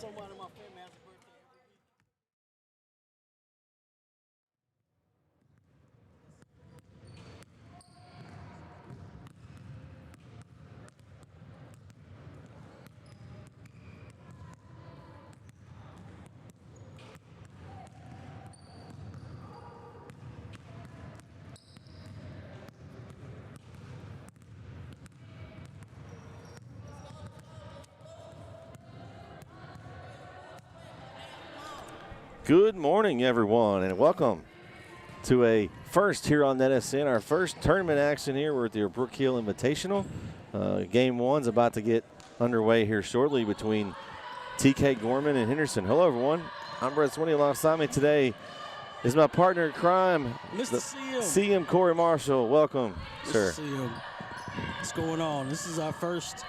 somebody in my family has a birthday every week. Good morning, everyone, and welcome to a first here on NSN, our first tournament action here. We're at the Brook Invitational. Game one's about to get underway here shortly between TK Gorman and Henderson. Hello, everyone. I'm Brett Swinney. Alongside me today is my partner in crime, Mr. CM. CM Corey Marshall. Welcome, Mr. sir. CM. What's going on? This is our first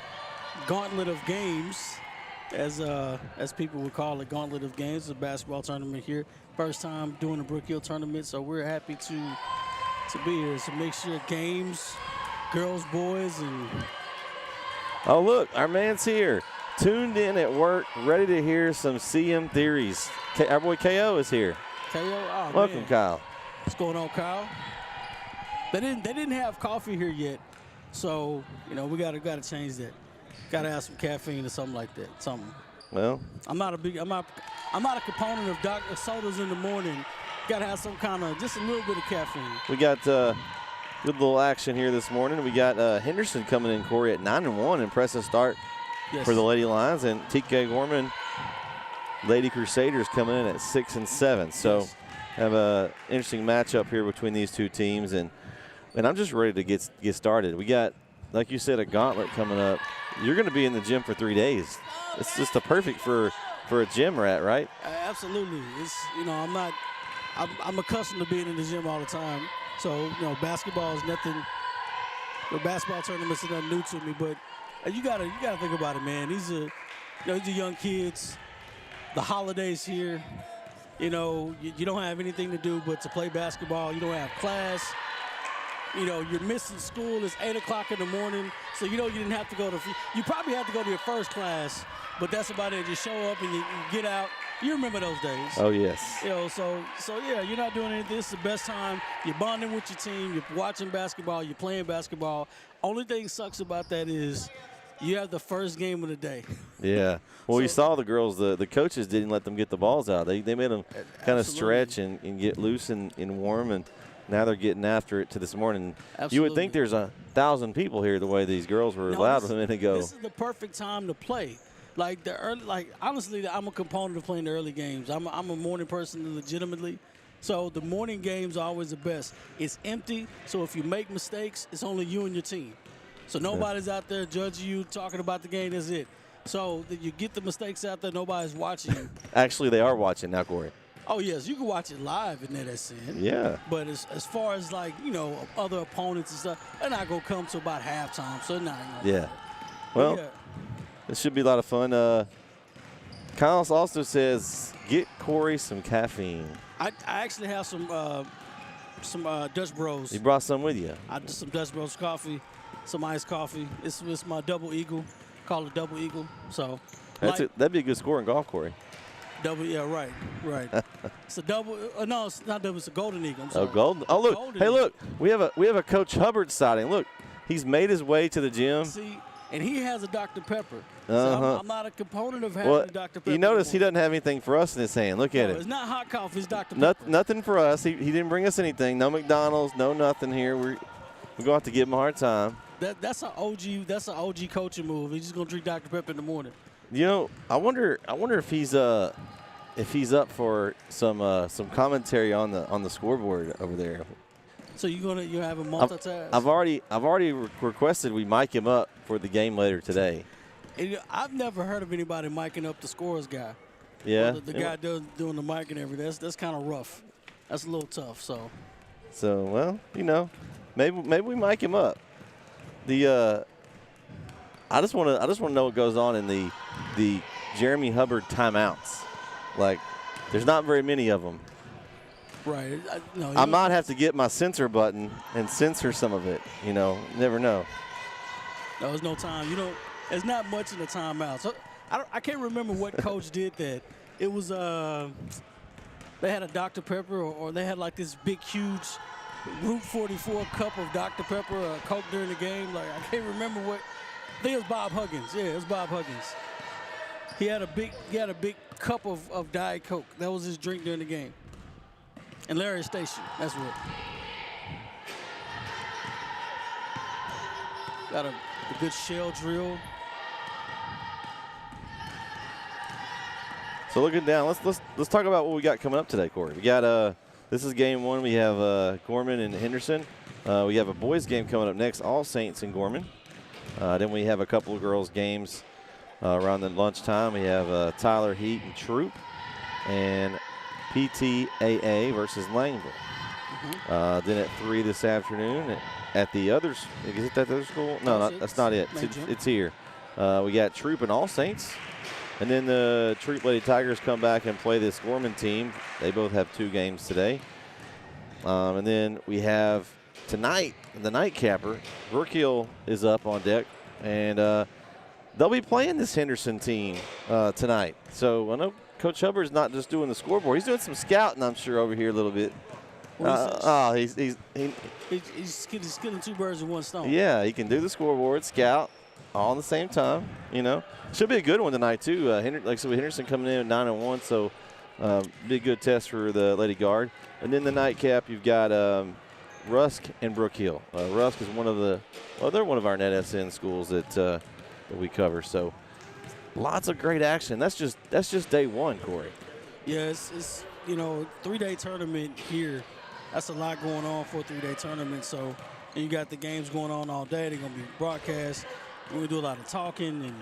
gauntlet of games. As people would call it, gauntlet of games. It's a basketball tournament here. First time doing the Brook Hill tournament, so we're happy to be here. So make sure games, girls, boys, and Oh, look, our man's here. Tuned in at work, ready to hear some CM theories. Our boy KO is here. KO. Oh, Welcome, man. Kyle. What's going on, Kyle? They didn't have coffee here yet, so we gotta change that. Gotta have some caffeine or something like that. Something. Well, I'm not a proponent of Dr. sodas in the morning. Gotta have some kind of just a little bit of caffeine. we got good little action here this morning. We got Henderson coming in, Corey, at 9-1. Impressive start for the Lady Lions, and TK Gorman, Lady Crusaders, coming in at 6-7. So have a interesting matchup here between these two teams, and I'm just ready to get started. We got, like you said, a gauntlet coming up. You're going to be in the gym for 3 days. It's just perfect for a gym rat, right? Absolutely. It's I'm accustomed to being in the gym all the time. So basketball is nothing. The basketball tournaments are nothing new to me. But you gotta think about it, man. These are young kids. The holidays here. You don't have anything to do but to play basketball. You don't have class. You're missing school. It's 8 o'clock in the morning, so you didn't have to go to. You probably had to go to your first class, but that's about it. Just show up and you get out. You remember those days. Oh yes. So yeah, you're not doing anything. This is the best time. You're bonding with your team. You're watching basketball. You're playing basketball. Only thing sucks about that is you have the first game of the day. Yeah. Well, you saw the girls. The coaches didn't let them get the balls out. They made them kind of stretch and get loose and warm, and now they're getting after it to this morning. Absolutely. You would think there's 1,000 people here the way these girls were loud a minute ago. This is the perfect time to play. Honestly, I'm a component of playing the early games. I'm a morning person legitimately. So the morning games are always the best. It's empty, so if you make mistakes, it's only you and your team. So nobody's out there judging you, talking about the game. That's it. So that you get the mistakes out there, nobody's watching you. Actually, they are watching now, Corey. Oh, yes, you can watch it live in NSN. Yeah. But as far as, other opponents and stuff, they're not going to come to about halftime, so not going to. Yeah. Well, this should be a lot of fun. Kyle also says, get Corey some caffeine. I actually have some Dutch Bros. You brought some with you? I did some Dutch Bros coffee, some iced coffee. It's my Double Eagle. Call it Double Eagle. So That'd be a good score in golf, Corey. Double, yeah, right. It's a double. No, it's not double. It's a Golden Eagle. I'm sorry. Oh, golden. Oh, look. Golden Hey, Eagle. look. We have a Coach Hubbard sighting. Look, he's made his way to the gym. See, and he has a Dr. Pepper. So I'm not a component of having a Dr. Pepper. You notice he doesn't have anything for us in his hand. Look at it. It's not hot coffee. It's Dr. Pepper. Nothing for us. He didn't bring us anything. No McDonald's. No nothing here. We're going to have to give him a hard time. That's an OG. That's an OG coaching move. He's just going to drink Dr. Pepper in the morning. I wonder if he's up for some commentary on the scoreboard over there. So you have a multitask. I've already requested we mic him up for the game later today. And I've never heard of anybody miking up the scores guy. Yeah. The guy doing the mic and everything. That's kind of rough. That's a little tough. So well, maybe we mic him up. I just want to know what goes on in the Jeremy Hubbard timeouts. Like, there's not very many of them. Right. I might have to get my censor button and censor some of it. Never know. There's no time. There's not much in the timeouts. I can't remember what coach did that. It was they had a Dr. Pepper or they had like this big, huge Route 44 cup of Dr. Pepper or Coke during the game. Like I can't remember what. I think it was Bob Huggins. Yeah, it was Bob Huggins. He had a big cup of Diet Coke. That was his drink during the game. And Larry Station. That's what. Got a good shell drill. So looking down, let's talk about what we got coming up today, Corey. We got this is game one. We have Gorman and Henderson. We have a boys game coming up next, All Saints and Gorman. Then we have a couple of girls games around the lunchtime. We have Tyler Heat and Troop, and PTAA versus Langville. Then at 3 this afternoon at the others. Is it that other school? No, that's not it. It's here. We got Troop and All Saints. And then the Troop Lady Tigers come back and play this Gorman team. They both have 2 games today. And then we have tonight, the nightcapper, Brook Hill is up on deck. And they'll be playing this Henderson team tonight. So I know Coach Hubbard's not just doing the scoreboard. He's doing some scouting, I'm sure, over here a little bit. He's killing 2 birds with 1 stone. Yeah, he can do the scoreboard, scout, all at the same time, you know. Should be a good one tonight, too. Like I said, with Henderson coming in at 9-1, so be a good test for the Lady Guard. And then the nightcap, you've got Rusk and Brook Hill. Rusk is they're one of our NetSN schools that we cover. So lots of great action. That's just day one, Corey. Yeah, it's 3-day tournament here. That's a lot going on for a 3-day tournament. So and you got the games going on all day. They're going to be broadcast. We're going to do a lot of talking, and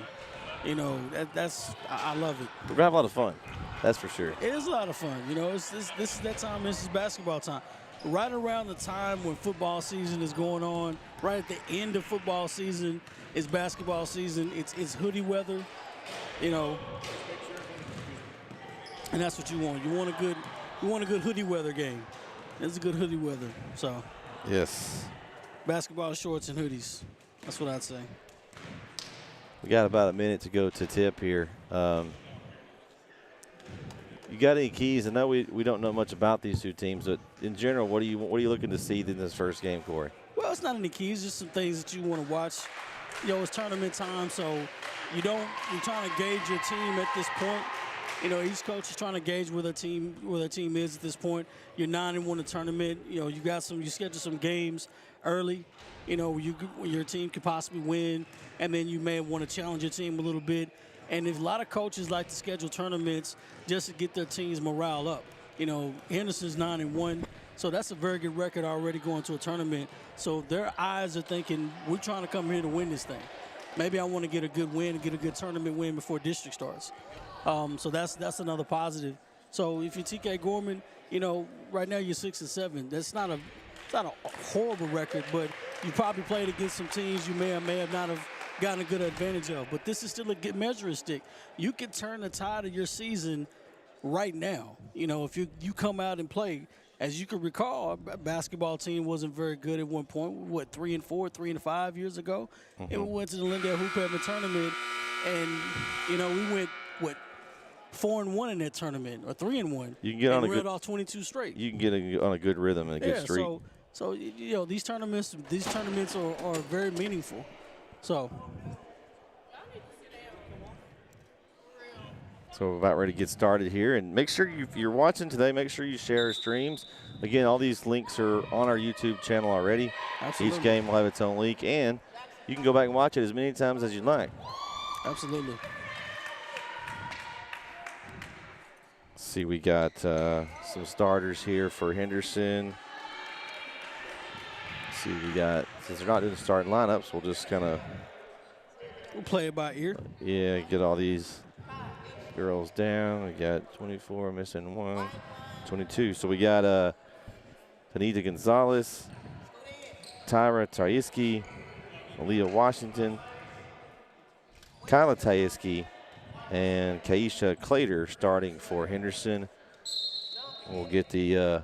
I love it. We're going to have a lot of fun. That's for sure. It is a lot of fun. This is that time. This is basketball time. Right around the time when football season is going on, right at the end of football season is basketball season. It's hoodie weather, and that's what you want. You want a good hoodie weather game. It's a good hoodie weather. So yes, basketball shorts and hoodies. That's what I'd say. We got about a minute to go to tip here. You got any keys? I know we don't know much about these 2 teams, but in general, what are you looking to see in this first game, Corey? Well, it's not any keys, just some things that you want to watch. It's tournament time, so you're trying to gauge your team at this point. Each coach is trying to gauge where their team is at this point. You're 9-1 in the tournament. You schedule some games early. Your team could possibly win, and then you may want to challenge your team a little bit. And if a lot of coaches like to schedule tournaments just to get their team's morale up. Henderson's 9-1, so that's a very good record already going to a tournament. So their eyes are thinking, we're trying to come here to win this thing. Maybe I want to get a good win, get a good tournament win before district starts. So that's another positive. So if you're TK Gorman, right now you're 6-7. That's not a horrible record, but you probably played against some teams you may or may have not have gotten a good advantage of. But this is still a good measuring stick. You can turn the tide of your season right now. If you come out and play. As you can recall, our basketball team wasn't very good at one point. 3-4, 3-5 years ago? And we went to the Lindale Hoop Heaven tournament, and, we went, 4-1 in that tournament, or 3-1. You can get on a good off 22 straight. You can get on a good rhythm and a good streak. So these tournaments are very meaningful. So we're about ready to get started here, and make sure if you're watching today, make sure you share our streams. Again, all these links are on our YouTube channel already. Absolutely. Each game will have its own link, and you can go back and watch it as many times as you'd like. Absolutely. Let's see, we got some starters here for Henderson. Let's see, we got, since they're not doing starting lineups, we'll just kind of play it by ear. Yeah, get all these girls down. We got 24, missing 1, 22. So we got Tanita Gonzalez, Tyra Taiski, Aaliyah Washington, Kyla Taiski, and Kaisha Clater starting for Henderson. We'll get the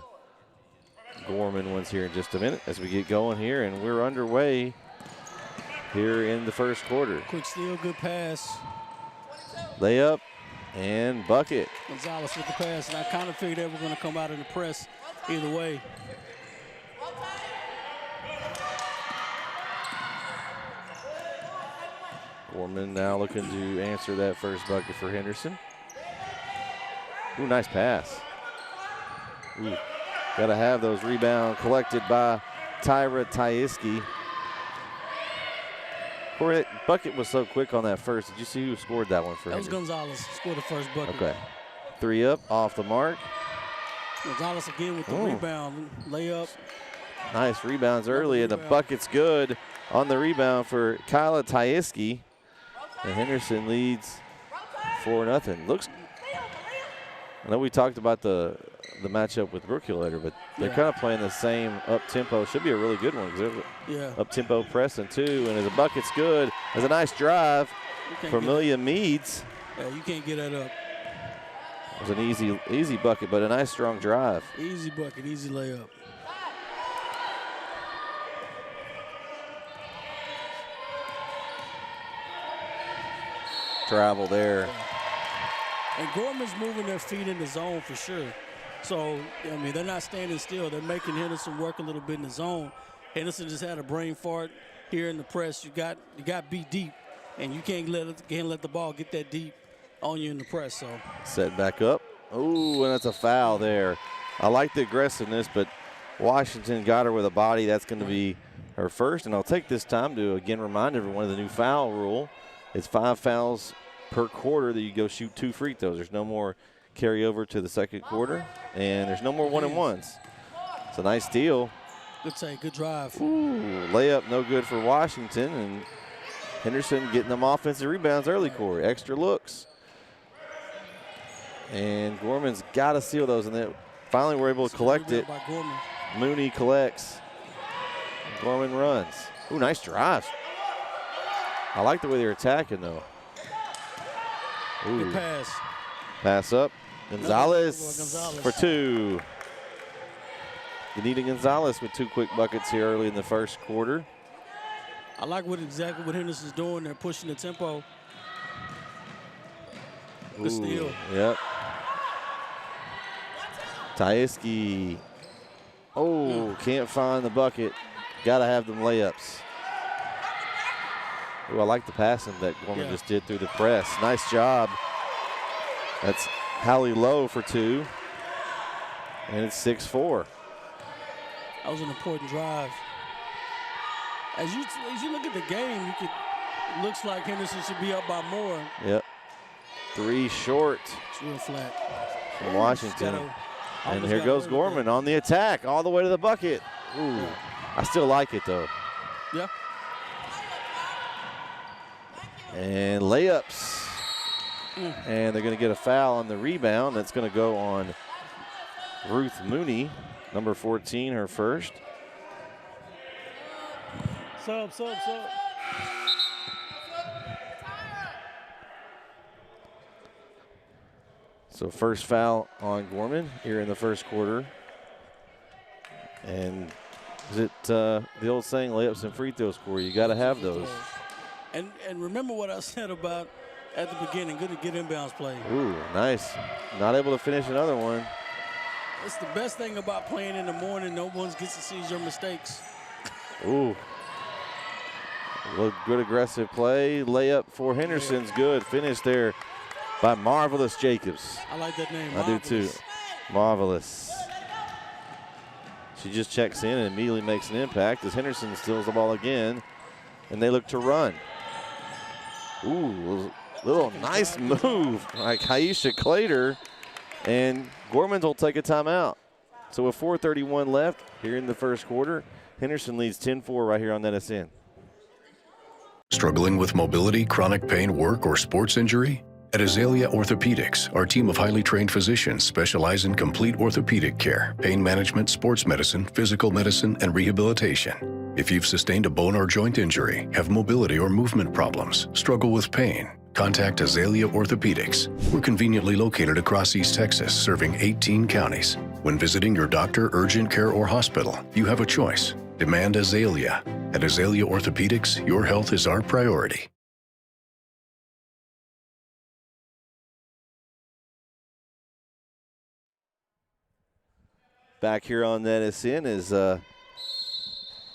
Gorman ones here in just a minute as we get going here, and we're underway here in the first quarter. Quick steal, good pass. Layup and bucket. Gonzalez with the pass, and I kind of figured they were going to come out in the press either way. Gorman now looking to answer that first bucket for Henderson. Ooh, nice pass. Ooh, got to have those rebounds collected by Tyra Tyiski. Corey, that bucket was so quick on that first. Did you see who scored that one for That was Henderson? Gonzalez, scored the first bucket. Okay. 3 up, off the mark. Gonzalez again with the rebound, layup. Nice rebounds early, and the bucket's good on the rebound for Kyla Tyiski. And Henderson leads 4-0. Looks. I know we talked about the matchup with Brook later, but they're kind of playing the same up-tempo. Should be a really good one because they're up-tempo pressing too. And as the bucket's good, there's a nice drive from Amelia Meads. Yeah, you can't get that up. It was an easy bucket, but a nice strong drive. Easy bucket, easy layup. Travel there. And Gorman's moving their feet in the zone for sure. So, I mean, they're not standing still. They're making Henderson work a little bit in the zone. Henderson just had a brain fart here in the press. You got beat deep, and you can't let the ball get that deep on you in the press. So set back up. Ooh, and that's a foul there. I like the aggressiveness, but Washington got her with a body. That's going to be her first. And I'll take this time to again remind everyone of the new foul rule. It's 5 fouls per quarter that you go shoot 2 free throws. There's no more carry over to the second quarter, and there's no more 1-and-1s. It's a nice steal. Good take, good drive. Ooh, layup no good for Washington, and Henderson getting them offensive rebounds early, Corey. Extra looks. And Gorman's got to steal those, and they finally were able to collect it. Mooney collects. Gorman runs. Ooh, nice drive. I like the way they're attacking, though. Ooh. Good pass. Pass up. Gonzalez for 2. Danita Gonzalez with 2 quick buckets here early in the first quarter. I like exactly what Henderson's doing. They're pushing the tempo. Good steal. Yep. Tyiski. Oh, can't find the bucket. Got to have them layups. Ooh, I like the passing that Gorman just did through the press. Nice job. That's Hallie Lowe for 2. And it's 6-4. That was an important drive. As you look at the game, it looks like Henderson should be up by more. Yep. 3 short. It's real flat. From Washington. And here goes Gorman on the attack, all the way to the bucket. Ooh, I still like it, though. Yeah. And layups. And they're going to get a foul on the rebound. That's going to go on Ruth Mooney, number 14, her first. Sub. So first foul on Gorman here in the first quarter. And is it the old saying, layups and free throws, Corey? You got to have those. And remember what I said about at the beginning, good to get inbounds play. Ooh, nice. Not able to finish another one. It's the best thing about playing in the morning. No one gets to see your mistakes. Ooh. Good aggressive play. Layup for Henderson's good. Finish there by Marvelous Jacobs. I like that name. I do too. Marvelous. She just checks in and immediately makes an impact as Henderson steals the ball again, and they look to run. Ooh, little nice move like Aisha Clater, and Gorman will take a timeout. So with 4:31 left here in the first quarter, Henderson leads 10-4 right here on NSN. Struggling with mobility, chronic pain, work, or sports injury? At Azalea Orthopedics, our team of highly trained physicians specialize in complete orthopedic care, pain management, sports medicine, physical medicine, and rehabilitation. If you've sustained a bone or joint injury, have mobility or movement problems, struggle with pain, contact Azalea Orthopedics. We're conveniently located across East Texas, serving 18 counties. When visiting your doctor, urgent care, or hospital, you have a choice. Demand Azalea. At Azalea Orthopedics, your health is our priority. back here on Edison is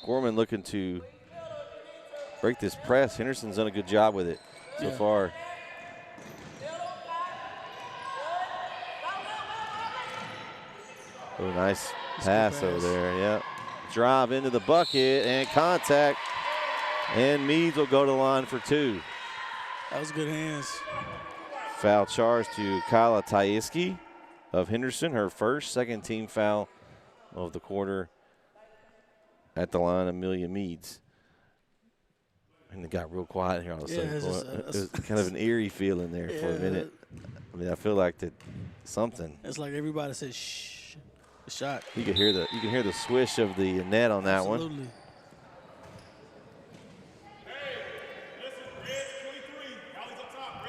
Gorman looking to break this press. Henderson's done a good job with it so far. Oh, nice pass over there, yeah. Drive into the bucket and contact. And Meads will go to the line for 2. That was good hands. Foul charge to Kyla Tyeski of Henderson, her first, second team foul of the quarter at the line, Amelia Meads. And it got real quiet here all of a sudden. It was kind of an eerie feeling there for a minute. I mean, I feel like that something. It's like everybody said, shh, the shot. You can hear the swish of the net on that one. Absolutely.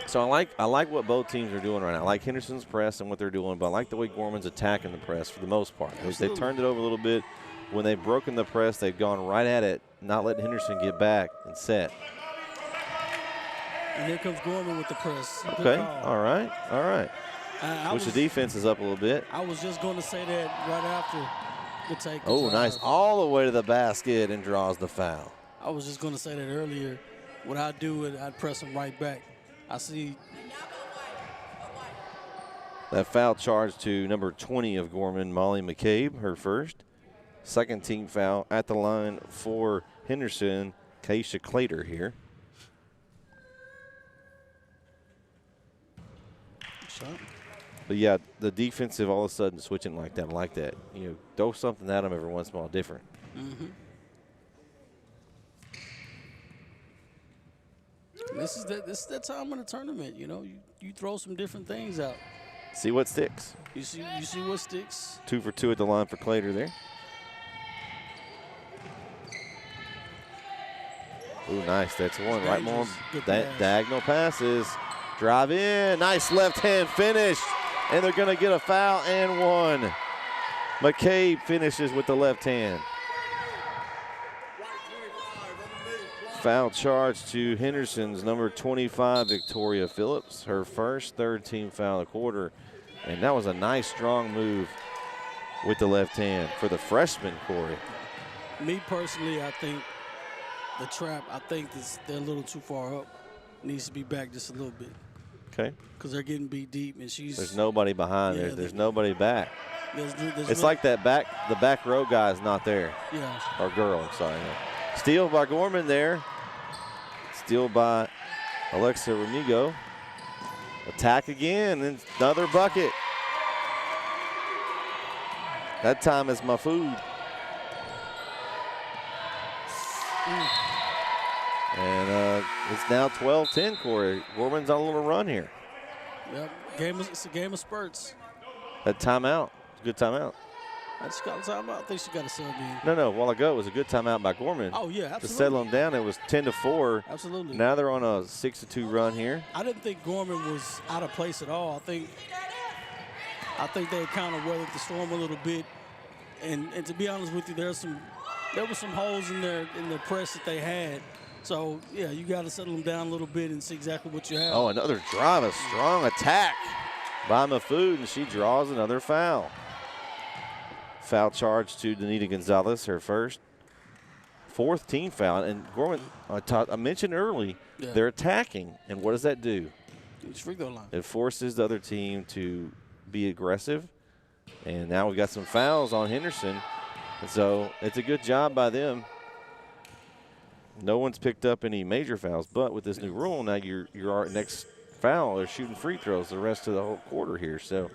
So I like what both teams are doing right now. I like Henderson's press and what they're doing, but I like the way Gorman's attacking the press for the most part. They turned it over a little bit. When they've broken the press, they've gone right at it, not letting Henderson get back and set. And here comes Gorman with the press. Okay, all right. Which the defense is up a little bit. I was just going to say that right after the take. Oh, nice. All the way to the basket and draws the foul. I was just going to say that earlier. What I'd do is I'd press him right back. I see. That foul charge to number 20 of Gorman, Molly McCabe, her first. Second team foul at the line for Henderson, Keisha Clater here. Shot. But yeah, the defensive all of a sudden switching like that. I like that. You know, throw something at them every once in a while different. Mm-hmm. This is that time in the tournament. You know, you throw some different things out. See what sticks. You see what sticks. 2 for 2 at the line for Clater there. Ooh, nice. That's one. Right more. Diagonal passes. Drive in. Nice left-hand finish. And they're going to get a foul and one. McCabe finishes with the left hand. Foul charge to Henderson's number 25, Victoria Phillips. Her first, third team foul of the quarter. And that was a nice, strong move with the left hand for the freshman, Corey. Me personally, I think the trap, they're a little too far up. Needs to be back just a little bit. Okay. Because they're getting beat deep, and there's nobody behind there. There's nobody back. There's it's like the back row guy is not there. Yeah. Or girl, I'm sorry. Steal by Gorman there. Steal by Alexa Remigo. Attack again, and another bucket. That time is my food. And it's now 12-10, Corey. Gorman's on a little run here. Yep, it's a game of spurts. That timeout, good timeout. I just got a timeout. I think she got a sub in. No, a while ago it was a good timeout by Gorman. Oh, yeah, absolutely. To settle them down, it was 10-4. Absolutely. Now they're on a 6-2 run here. I didn't think Gorman was out of place at all. I think they kind of weathered the storm a little bit. And to be honest with you, there were some holes in the press that they had. So, yeah, you got to settle them down a little bit and see exactly what you have. Oh, another drive, a strong attack by Mafood, and she draws another foul. Foul charge to Danita Gonzalez, her first. Fourth team foul. And Gorman, I mentioned early, they're attacking. And what does that do? It's free throw line. It forces the other team to be aggressive. And now we've got some fouls on Henderson. And so it's a good job by them. No one's picked up any major fouls, but with this new rule, now your next foul are shooting free throws the rest of the whole quarter here. So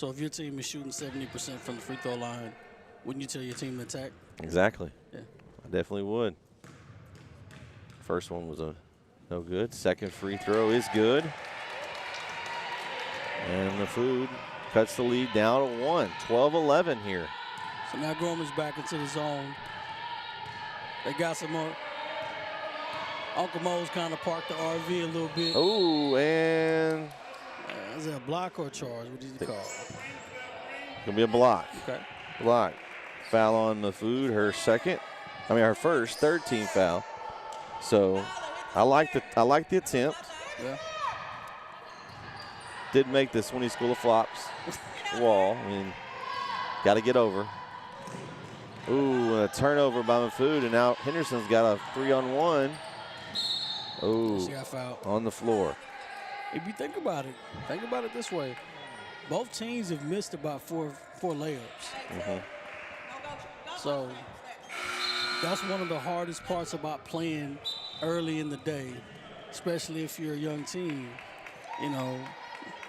if your team is shooting 70% from the free throw line, wouldn't you tell your team to attack? Exactly. Yeah. I definitely would. First one was no good. Second free throw is good. And the Food cuts the lead down to 1. 12-11 here. So now Gorman's back into the zone. They got some more. Uncle Mo's kind of parked the RV a little bit. Oh, and is it a block or a charge? What did you call it? Gonna be a block. Okay. Block. Foul on Mafood, her first, third team foul. So I like the attempt. Yeah. Did make the Swinney School of Flops wall. I mean, Got to get over. Ooh, a turnover by Maffood, and now Henderson's got a 3-on-1. Ooh, on the floor. If you think about it this way. Both teams have missed about four layups. So that's one of the hardest parts about playing early in the day, especially if you're a young team. You know,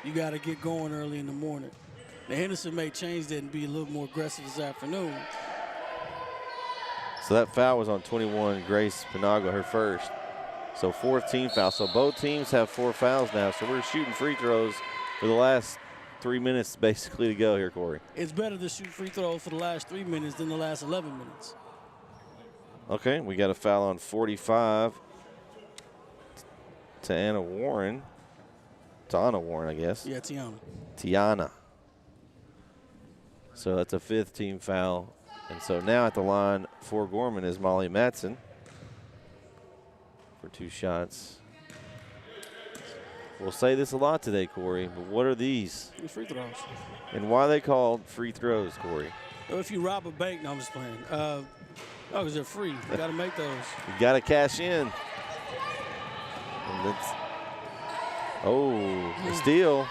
you got to get going early in the morning. The Henderson may change that and be a little more aggressive this afternoon. So that foul was on 21, Grace Panago, her first. So 4th team foul. So both teams have 4 fouls now. So we're shooting free throws for the last 3 minutes basically to go here, Corey. It's better to shoot free throws for the last 3 minutes than the last 11 minutes. Okay, we got a foul on 45 to Anna Warren. To Anna Warren, I guess. Yeah, Tiana. Tiana. So that's a 5th team foul. And so now at the line for Gorman is Molly Matson for 2 shots. We'll say this a lot today, Corey, but what are these? Free throws. And why are they called free throws, Corey? Well, if you rob a bank, no, I'm just playing. No, because they're free. You got to make those. You got to cash in. And that's, the steal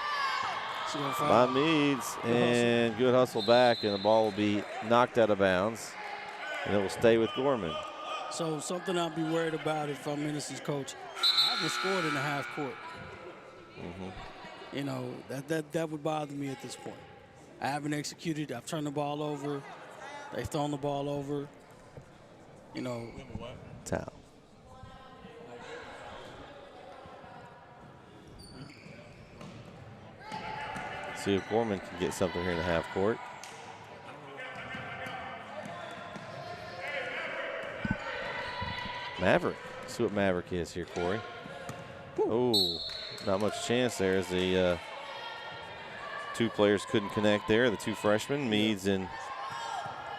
by Meads, and good hustle back, and the ball will be knocked out of bounds, and it will stay with Gorman. So something I'll be worried about if I'm Henderson's coach. I haven't scored in the half court. You know, that would bother me at this point. I haven't executed. I've turned the ball over. They've thrown the ball over. You know. Towel. See if Gorman can get something here in the half court. Maverick. See what Maverick is here, Corey. Oh, not much chance there as the 2 players couldn't connect there. The 2 freshmen, Meads and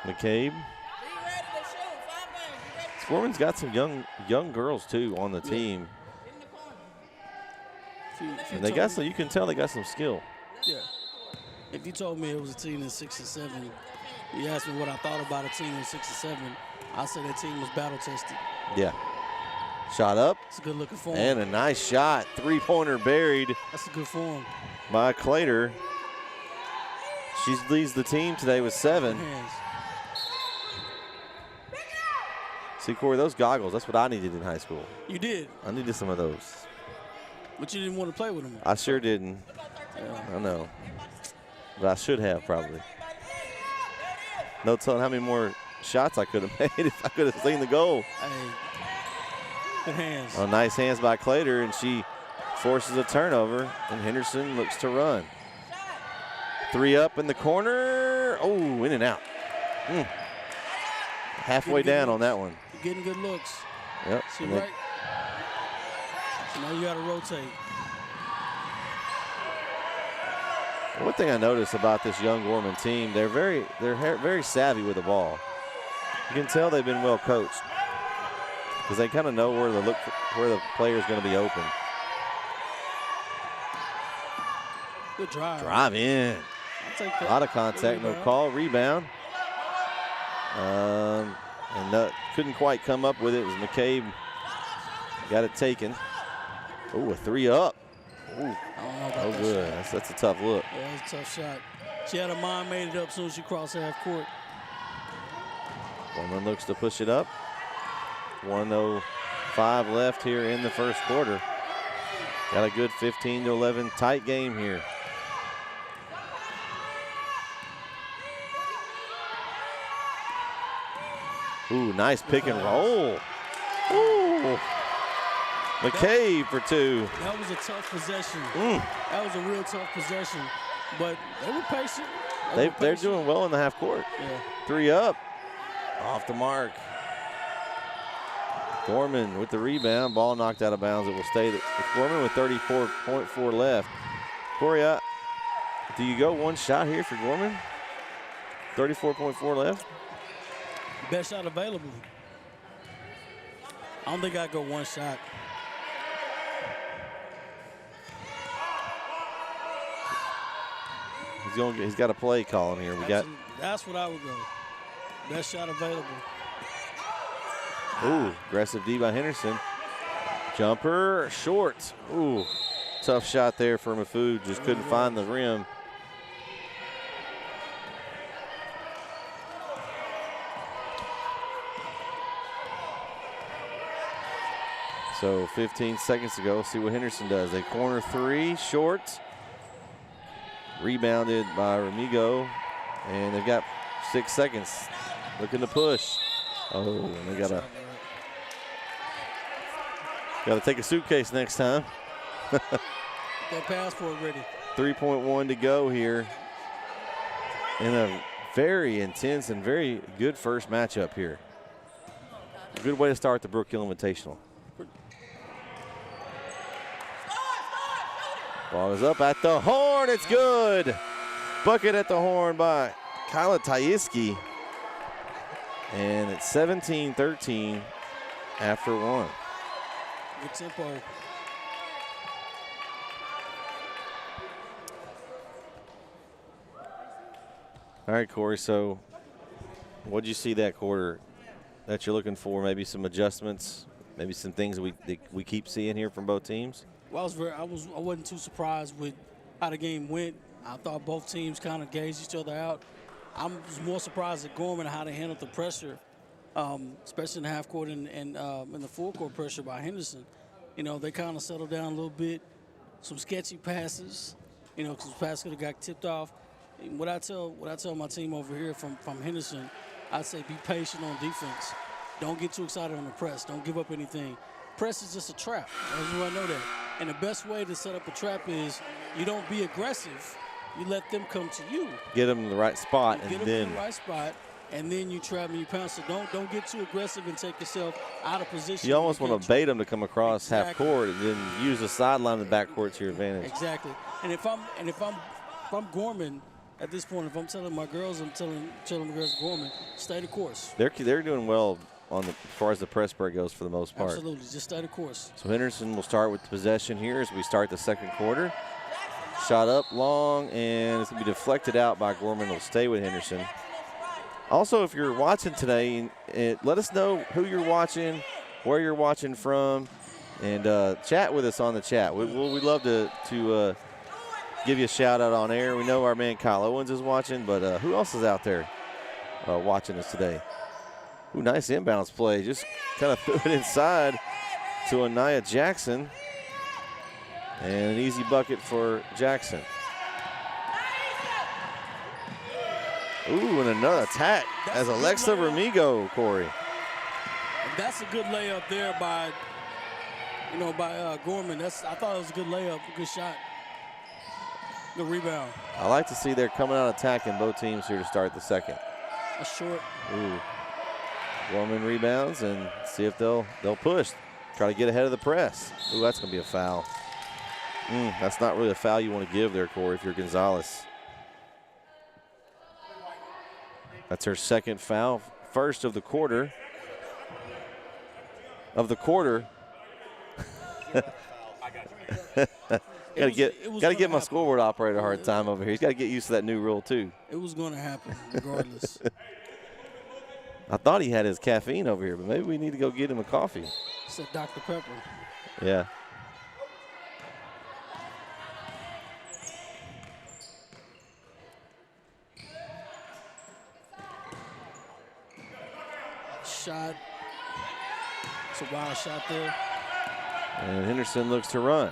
McCabe. Gorman's got some young girls too on the team. And they got some, you can tell they got some skill. Yeah. If you told me it was a team in 6 and 7, you asked me what I thought about a team in 6 and 7, I said that team was battle tested. Yeah. Shot up. It's a good looking form. And a nice shot. 3-pointer buried. That's a good form. By Clater. She leads the team today with 7. See, Corey, those goggles, that's what I needed in high school. You did? I needed some of those. But you didn't want to play with them. I sure didn't. Yeah. I know. But I should have probably. No telling how many more shots I could have made if I could have seen the goal. Hey. Good hands. Oh, nice hands by Clater, and she forces a turnover, and Henderson looks to run. 3 up in the corner. Oh, in and out. Halfway down on that one. You're getting good looks. Yep. See, right? So now you got to rotate. One thing I noticed about this young Gorman team, they're very savvy with the ball. You can tell they've been well coached because they kind of know where to look where the player's going to be open. Good drive. Drive in. A lot of contact, no call. Rebound. And couldn't quite come up with it. It was McCabe got it taken. Oh, a 3 up. Ooh. Oh, good. That's a tough look. Yeah, that's a tough shot. She had a mind made it up as soon as she crossed half court. Gorman looks to push it up. 1:05 left here in the first quarter. Got a good 15-11 tight game here. Ooh, nice pick and roll. Ooh. McCabe for 2. That was a tough possession. That was a real tough possession. But they were patient. They're doing well in the half court. Yeah. 3 up. Off the mark. Gorman with the rebound. Ball knocked out of bounds. It will stay with Gorman with 34.4 left. Corey, do you go one shot here for Gorman? 34.4 left. Best shot available. I don't think I'd go one shot. He's got a play calling here. That's what I would go. Best shot available. Ooh, aggressive D by Henderson. Jumper, short. Ooh, tough shot there for Mafood. Just couldn't find the rim. So 15 seconds to go. See what Henderson does. They corner three, short. Rebounded by Remigo. And they've got 6 seconds. Looking to push. Oh, and they got to take a suitcase next time. That passport ready. 3.1 to go here. In a very intense and very good first matchup here. A good way to start the Brook Hill Invitational. Ball is up at the horn. It's good. Bucket at the horn by Kyla Taiski. And it's 17-13 after one. Good tempo. All right, Corey, so what did you see that quarter that you're looking for? Maybe some adjustments, maybe some things that we keep seeing here from both teams? Well, I wasn't too surprised with how the game went. I thought both teams kind of gauged each other out. I was more surprised at Gorman how they handled the pressure, especially in the half court and in the full court pressure by Henderson. You know, they kind of settled down a little bit. Some sketchy passes, you know, because the pass could have got tipped off. And what I tell my team over here from Henderson, I say be patient on defense. Don't get too excited on the press. Don't give up anything. Press is just a trap. Everyone know that. And the best way to set up a trap is you don't be aggressive. You let them come to you. Get them in the right spot, and then you trap and you pounce. So don't get too aggressive and take yourself out of position. You almost want to bait them to come across half court and then use the sideline in the backcourt to your advantage. Exactly. And if I'm Gorman at this point, if I'm telling my girls, I'm telling the girls Gorman, stay the course. They're doing well as far as the press break goes for the most part. Absolutely, just stay the course. So Henderson will start with the possession here as we start the second quarter. Shot up long, and it's going to be deflected out by Gorman. It'll stay with Henderson. Also, if you're watching today, let us know who you're watching, where you're watching from, and chat with us on the chat. We'd love to give you a shout-out on air. We know our man Kyle Owens is watching, but who else is out there watching us today? Ooh, nice inbounds play. Just kind of threw it inside to Anaya Jackson. And an easy bucket for Jackson. Ooh, and another attack as Alexa Remigo, Corey. That's a good layup there by Gorman. I thought it was a good layup, a good shot. Good rebound. I like to see they're coming out attacking both teams here to start the second. A short. Ooh. Gorman rebounds and see if they'll push. Try to get ahead of the press. Ooh, that's going to be a foul. That's not really a foul you want to give there, Corey, if you're Gonzalez. That's her second foul, first of the quarter. Gotta get my scoreboard operator a hard time over here. He's got to get used to that new rule too. It was going to happen regardless. I thought he had his caffeine over here, but maybe we need to go get him a coffee. Said Dr. Pepper. Yeah. Shot. It's a wild shot there. And Henderson looks to run.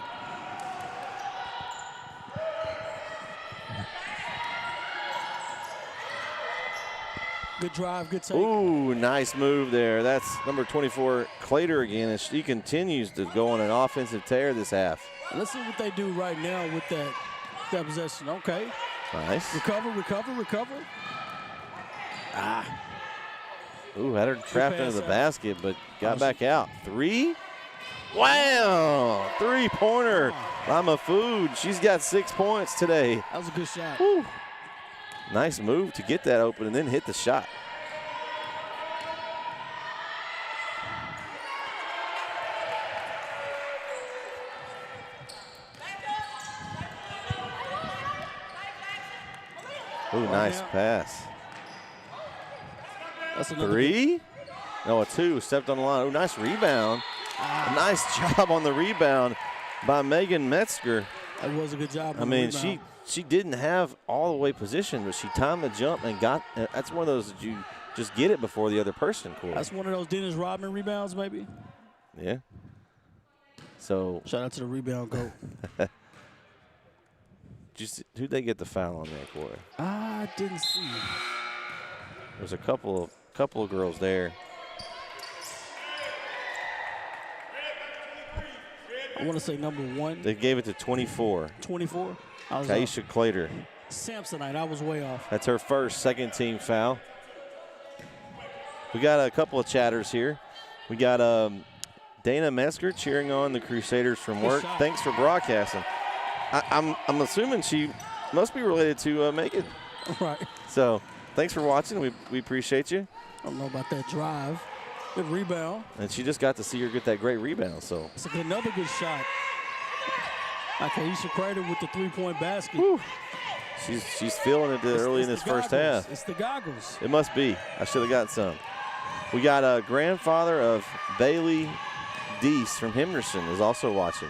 Good drive, good take. Ooh, nice move there. That's number 24, Clater again, as she continues to go on an offensive tear this half. Let's see what they do right now with that possession. Okay. Nice. Recover. Ooh, had her trapped into the basket, but got back out. Three? Wow! Three-pointer. Lama Food. She's got 6 points today. That was a good shot. Woo. Nice move to get that open and then hit the shot. Ooh, nice pass. That's another 3? No, a 2. Stepped on the line. Ooh, nice rebound. A nice job on the rebound by Megan Metzger. That was a good job. I mean, she didn't have all the way positioned, but she timed the jump and got. That's one of those that you just get it before the other person. Corey. That's one of those Dennis Rodman rebounds, maybe. Yeah. So shout out to the rebound goat. Who'd they get the foul on there, Corey? I didn't see. There's a couple of girls there. I want to say number 1. They gave it to 24. 24? Taisha Clater. Samsonite, I was way off. That's her first second-team foul. We got a couple of chatters here. We got Dana Metzger cheering on the Crusaders from work. Thanks for broadcasting. I'm assuming she must be related to Megan. Right. So thanks for watching. We appreciate you. I don't know about that drive. Good rebound. And she just got to see her get that great rebound. So it's another good shot. Taisha Crater with the 3-point basket. Whew. She's feeling it early in this first half. It's the goggles. It must be. I should have gotten some. We got a grandfather of Bailey Deese from Henderson is also watching.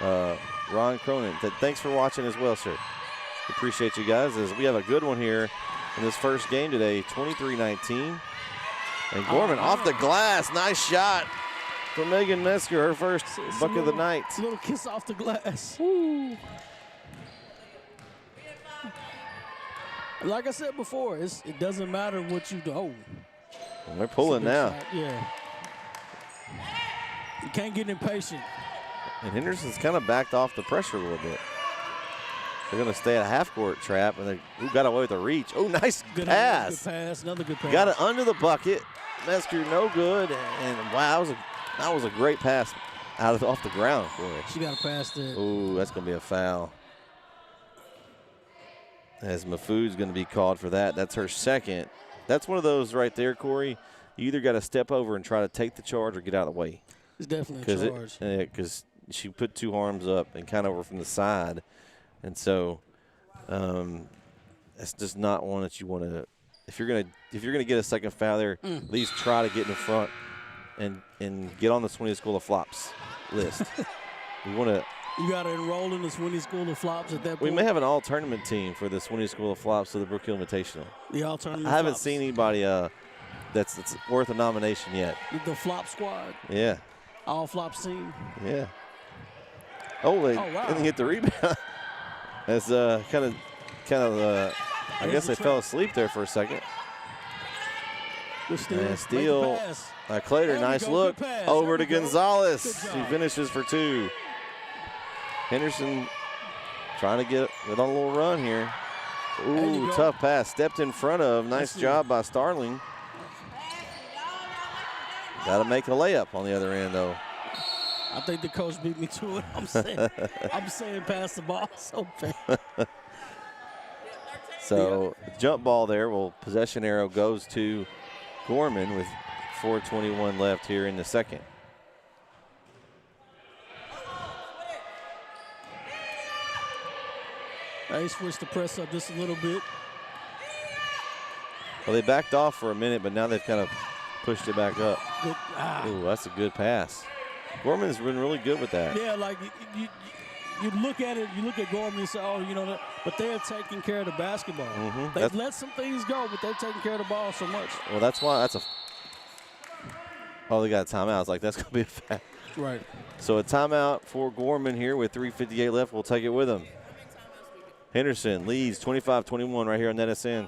Ron Cronin. Thanks for watching as well, sir. Appreciate you guys. As we have a good one here in this first game today, 23-19. And Gorman off the glass. Nice shot from Megan Metzger, her first bucket of the night. A little kiss off the glass. Woo. Like I said before, it doesn't matter what you do. Oh. Well, they're pulling now. Shot. Yeah. You can't get impatient. And Henderson's kind of backed off the pressure a little bit. They're going to stay at a half-court trap, and they got away with a reach. Oh, nice pass. Good pass. Another good pass. Got it under the bucket. Metzger no good. And wow, that was a great pass off the ground for her. She got a pass there. Ooh, that's going to be a foul. As Mafoud's going to be called for that. That's her second. That's one of those right there, Corey. You either got to step over and try to take the charge or get out of the way. It's definitely a charge. Because she put 2 arms up and kind of over from the side. And so that's just not one that you want to. If you're gonna get a second foul there, at least try to get in front and get on the Swinney School of Flops list. We want to. You got to enroll in the Swinney School of Flops at that point. We may have an all-tournament team for the Swinney School of Flops to the Brook Hill Invitational. The all-tournament. I haven't seen anybody that's worth a nomination yet. The Flop Squad. Yeah. All Flops team. Yeah. Oh, wow. And they hit the rebound. As kind of. I guess they fell asleep there for a second. Good steal. Clater, nice look. Over to Gonzalez. She finishes for 2. Henderson trying to get on a little run here. Ooh, tough pass. Stepped in front of. Nice job by Starling. Got to make a layup on the other end, though. I think the coach beat me to it. I'm saying pass the ball so bad. So jump ball there. Well, possession arrow goes to Gorman with 4:21 left here in the second. They switched the press up just a little bit. Well, they backed off for a minute, but now they've kind of pushed it back up. Ooh, that's a good pass. Gorman's been really good with that. Yeah, like you look at it, you look at Gorman and say, oh, you know, but they're taking care of the basketball. They've let some things go, but they're taking care of the ball so much. Well, that's why oh, they got a timeout. It's like, that's going to be a foul. Right. So a timeout for Gorman here with 3:58 left. We'll take it with him. Henderson leads 25-21 right here on NSN.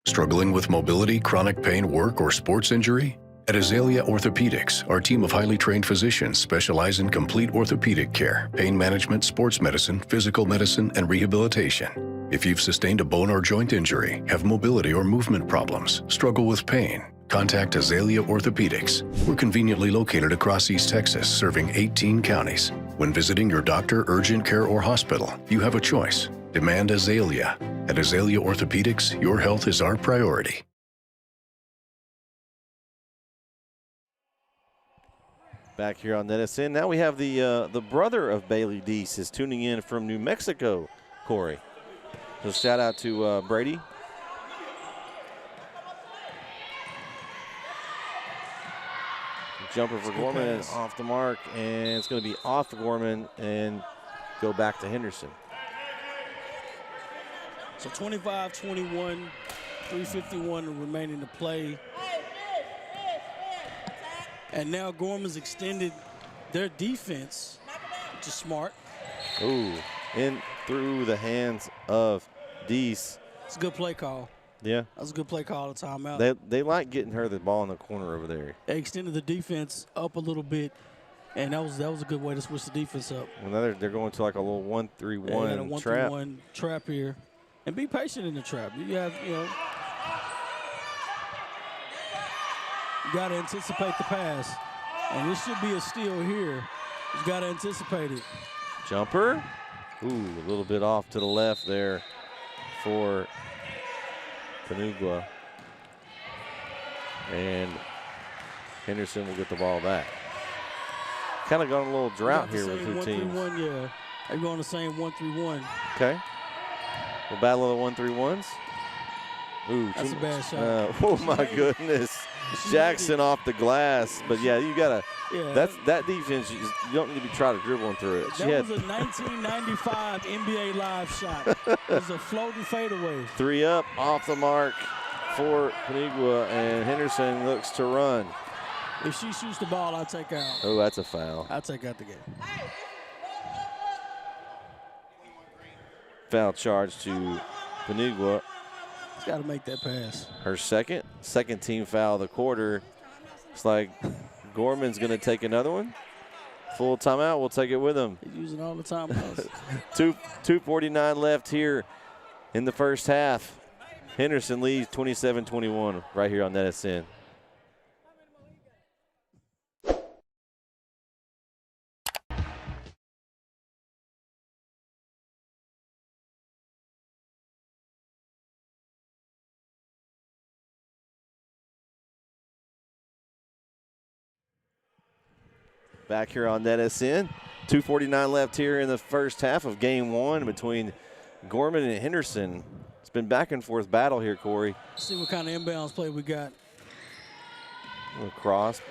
Struggling with mobility, chronic pain, work, or sports injury? At Azalea Orthopedics, our team of highly trained physicians specialize in complete orthopedic care, pain management, sports medicine, physical medicine, and rehabilitation. If you've sustained a bone or joint injury, have mobility or movement problems, struggle with pain, contact Azalea Orthopedics. We're conveniently located across East Texas, serving 18 counties. When visiting your doctor, urgent care, or hospital, you have a choice. Demand Azalea. At Azalea Orthopedics, your health is our priority. Back here on NSN. Now we have the brother of Bailey Deese is tuning in from New Mexico, Corey. So shout out to Brady. Jumper for Gorman off the mark, and it's going to be off the Gorman and go back to Henderson. So 25-21, 3:51 remaining to play. And now Gorman's extended their defense, which is smart. Ooh, in through the hands of Deese. It's a good play call. Yeah. That was a good play call at timeout. They like getting her the ball in the corner over there. They extended the defense up a little bit, and that was a good way to switch the defense up. Well, they're going to like a little 1-3-1 trap. 1-3-1 trap here. And be patient in the trap. You got to anticipate the pass. And this should be a steal here. You got to anticipate it. Jumper. Ooh, a little bit off to the left there for Panugua. And Henderson will get the ball back. Kind of gone a little drought here with the teams. 1-3-1, yeah. They're going the same 1-3-1. Okay. We'll battle of the 1-3-1s. Ooh, that's a bad shot. Oh my goodness. Jackson off the glass. But yeah, you gotta that defense, you don't need to be trying to dribble through it. That was a 1995 NBA Live shot. It was a floating fadeaway. 3 up, off the mark for Panigua, and Henderson looks to run. If she shoots the ball, I'll take out. Oh, that's a foul. I'll take out the game. Foul charge to Panigua. He's got to make that pass. Her second team foul of the quarter. It's like Gorman's going to take another one. Full timeout. We'll take it with him. He's using all the timeouts. 2:49 left here in the first half. Henderson leads 27-21 right here on NSN. Back here on NSN. 2:49 left here in the first half of game one between Gorman and Henderson. It's been back and forth battle here, Corey. Let's see what kind of inbounds play we got. A little cross.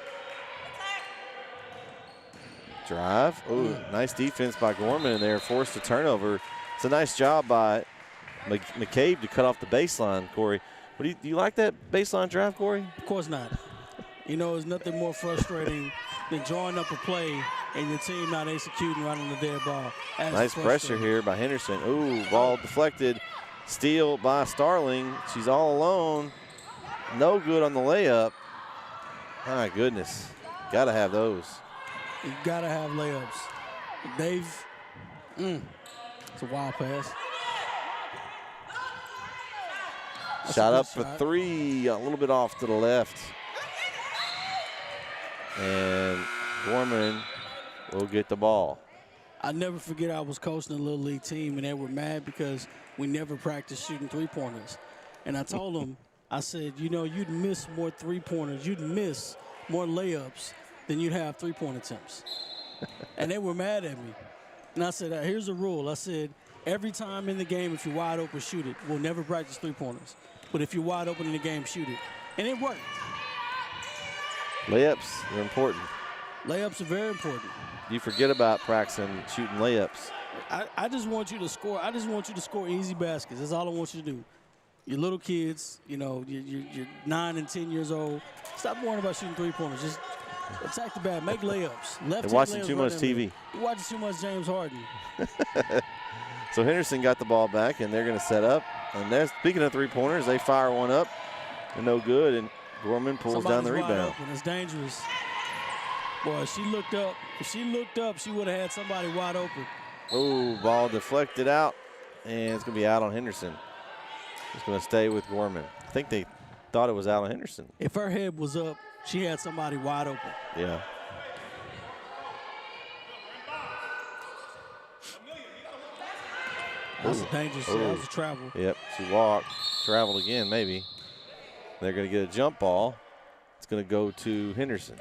Drive. Oh, nice defense by Gorman in there. Forced a turnover. It's a nice job by McCabe to cut off the baseline, Corey. Do you like that baseline drive, Corey? Of course not. You know, there's nothing more frustrating than drawing up a play and your team not executing right on the dead ball. Nice pressure here by Henderson. Ooh, ball deflected. Steal by Starling. She's all alone. No good on the layup. My goodness. Got to have those. You got to have layups. It's a wild pass. Shot up for three, a little bit off to the left. And Gorman will get the ball. I never forget I was coaching a little league team, and they were mad because we never practiced shooting three-pointers. And I told them, I said, you know, you'd miss more three-pointers, you'd miss more layups than you'd have three-point attempts. And they were mad at me. And I said, here's a rule. I said, every time in the game, if you're wide open, shoot it. We'll never practice three-pointers. But if you're wide open in the game, shoot it. And it worked. Layups are important. Layups are very important. You forget about practicing shooting layups. I just want you to score. I just want you to score easy baskets. That's all I want you to do. You're little kids, you know, you're 9 and 10 years old. Stop worrying about shooting three-pointers. Just attack the bag. Make layups. They're watching too much TV. You're watching too much James Harden. So Henderson got the ball back, and they're going to set up. And speaking of three-pointers, they fire one up. And no good, and Gorman pulls down the rebound. It's dangerous. Boy, she looked up. If she looked up, she would have had somebody wide open. Oh, ball deflected out, and it's going to be out on Henderson. It's going to stay with Gorman. I think they thought it was out on Henderson. If her head was up, she had somebody wide open. Yeah. That's a dangerous. That was a travel. Yep, she walked, traveled again maybe. They're going to get a jump ball. It's going to go to Henderson.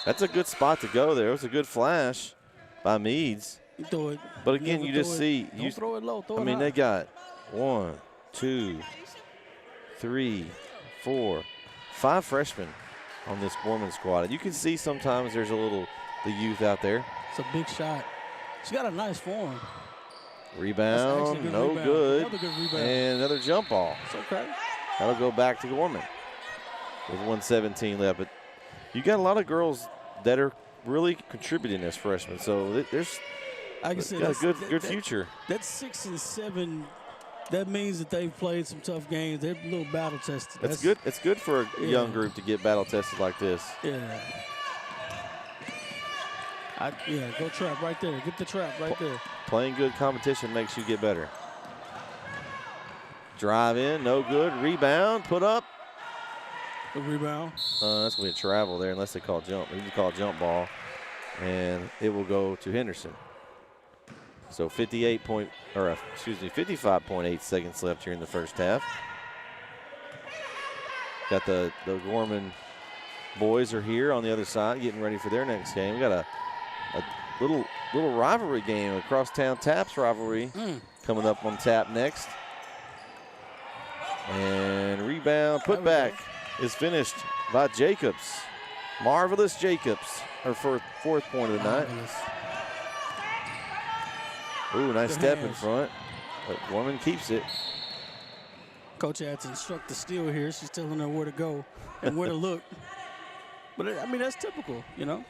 That's a good spot to go there. It was a good flash by Meads. You throw it. But again, you just see. Don't throw it low. Throw it I mean, high. they got 1, 2, 3, 4, 5 freshmen on this Gorman squad. And you can see sometimes there's a little the youth out there. It's a big shot. She's got a nice form. Rebound, no rebound. good. Another good rebound. And another jump ball. It's okay. That'll go back to Gorman with 1:17 left. But you got a lot of girls that are really contributing as freshmen. So there's like I said, got a good future. That's 6 and 7. That means that they've played some tough games. They're a little battle tested. That's good. It's good for a young group to get battle tested like this. Yeah. Go trap right there. Get the trap right there. Playing good competition makes you get better. Drive in, no good. Rebound, put up. The rebound. That's going to be a travel there unless they call jump. They need to call jump ball, and it will go to Henderson. So 55.8 seconds left here in the first half. Got the Gorman boys are here on the other side getting ready for their next game. We got a little rivalry game, a crosstown taps rivalry coming up on tap next. And rebound, put back is finished by Jacobs. Marvelous Jacobs, her fourth point of the night. Ooh, nice step in front. But Gorman keeps it. Coach had to instruct the steal here. She's telling her where to go and where to look. But, I mean, that's typical, you know.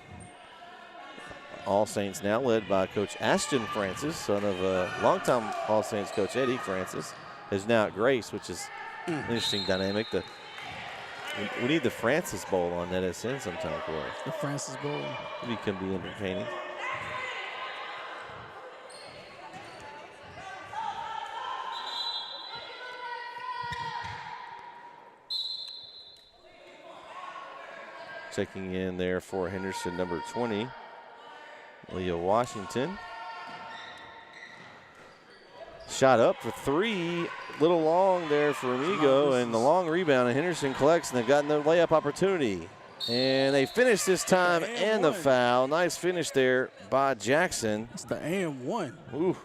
All Saints now led by Coach Ashton Francis, son of a longtime All Saints coach Eddie Francis, is now at Grace, which is an interesting dynamic. We need the Francis Bowl on NSN sometime, Corey. The Francis Bowl. Maybe can be entertaining. Checking in there for Henderson, number 20, Leah Washington. Shot up for 3, little long there for Amigo, and the long rebound, and Henderson collects, and they've gotten the layup opportunity. And they finish this time, and the foul. Nice finish there by Jackson. It's the and one. Ooh.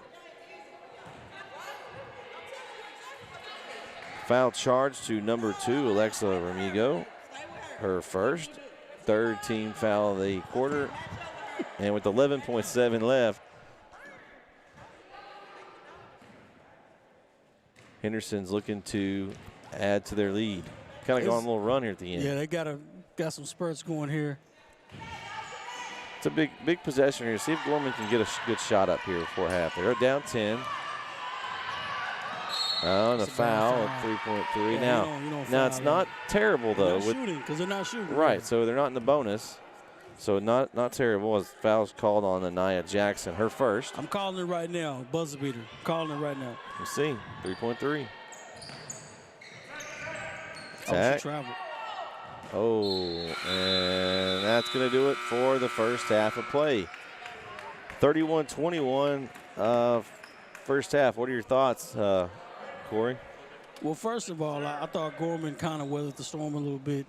Foul charge to number 2, Alexa Ramigo, her first. Third team foul of the quarter. And with 11.7 left, Henderson's looking to add to their lead. Kind of going on a little run here at the end. Yeah, they got some spurts going here. It's a big possession here. See if Gorman can get a good shot up here before half. They're down 10. Oh, and a foul at 3.3. Yeah, now it's not terrible though. Because they're not shooting. Right, so they're not in the bonus. So not terrible as foul's called on Anaya Jackson, her first. I'm calling it right now, buzzer beater. I'm calling it right now. Let's see, 3.3. Attack. Travel. Oh, and that's going to do it for the first half of play. 31-21 first half. What are your thoughts, Corey? Well, first of all, I thought Gorman kind of weathered the storm a little bit.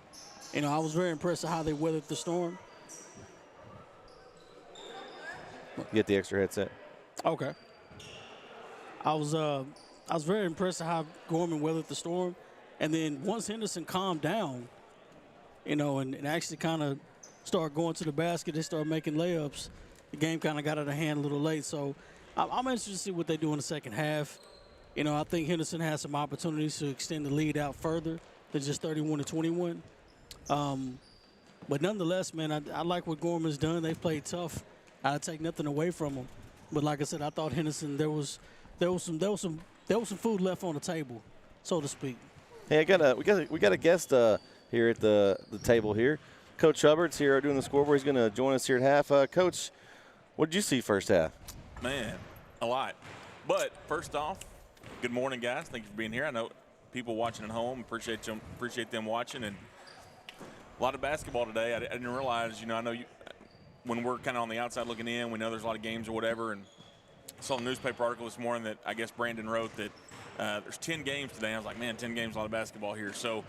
You know, I was very impressed with how they weathered the storm. Get the extra headset. Okay. I was very impressed with how Gorman weathered the storm. And then once Henderson calmed down, you know, and actually kind of started going to the basket, they started making layups, the game kind of got out of hand a little late. So I'm interested to see what they do in the second half. You know, I think Henderson has some opportunities to extend the lead out further than just 31-21. But nonetheless, man, I like what Gorman's done. They've played tough. I take nothing away from them. But like I said, I thought Henderson, there was some food left on the table, so to speak. Hey, we got a guest here at the table here. Coach Hubbard's here doing the scoreboard. He's going to join us here at half. Coach, what did you see first half? Man, a lot. But first off, good morning, guys. Thank you for being here. I know people watching at home appreciate them watching, and a lot of basketball today. I didn't realize, I know when we're kind of on the outside looking in, we know there's a lot of games or whatever, and I saw a newspaper article this morning that I guess Brandon wrote that There's 10 games today. I was like, man, 10 games, a lot of basketball here. So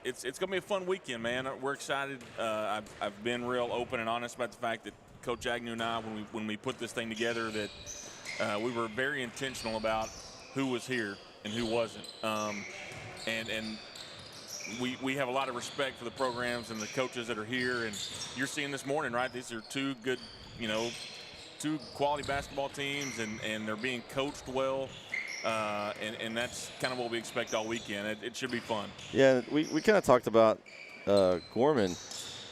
it's going to be a fun weekend, man. We're excited. I've been real open and honest about the fact that Coach Agnew and I, when we put this thing together, that we were very intentional about who was here and who wasn't. And we have a lot of respect for the programs and the coaches that are here. And you're seeing this morning, right? These are two good, two quality basketball teams, and they're being coached well. And that's kind of what we expect all weekend. It should be fun. Yeah, we kind of talked about Gorman.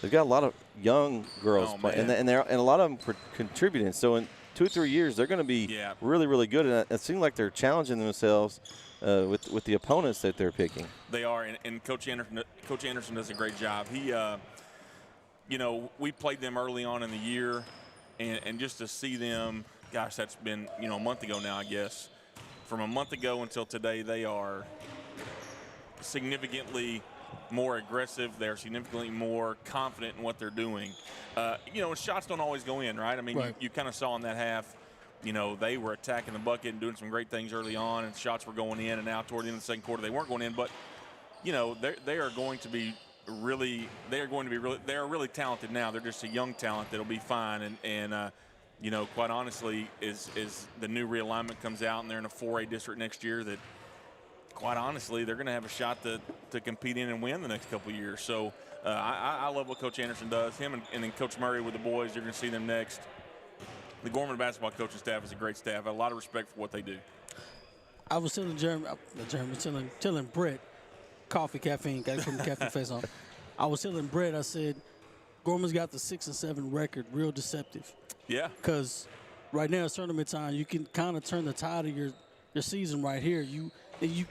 They've got a lot of young girls, and a lot of them contributing. So in 2 or 3 years, they're going to be really, really good. And it seems like they're challenging themselves with the opponents that they're picking. They are, and Coach Anderson does a great job. He, we played them early on in the year, and just to see them, gosh, that's been a month ago now, I guess. From a month ago until today, they are significantly more aggressive. They're significantly more confident in what they're doing. And shots don't always go in, right? I mean, right. You kind of saw in that half, they were attacking the bucket and doing some great things early on, and shots were going in, and now toward the end of the second quarter they weren't going in. But, they are going to be really talented now. They're just a young talent that'll be fine. And quite honestly, is the new realignment comes out and they're in a 4A district next year, that quite honestly, they're going to have a shot to compete in and win the next couple of years. So I love what Coach Anderson does. Him and then Coach Murray with the boys, you're going to see them next. The Gorman basketball coaching staff is a great staff. I have a lot of respect for what they do. I was telling Brett, coffee, caffeine, got to put the caffeine face on. I was telling Brett, I said, Gorman's got the 6-7 record, real deceptive. Yeah. Because right now it's tournament time. You can kind of turn the tide of your season right here. You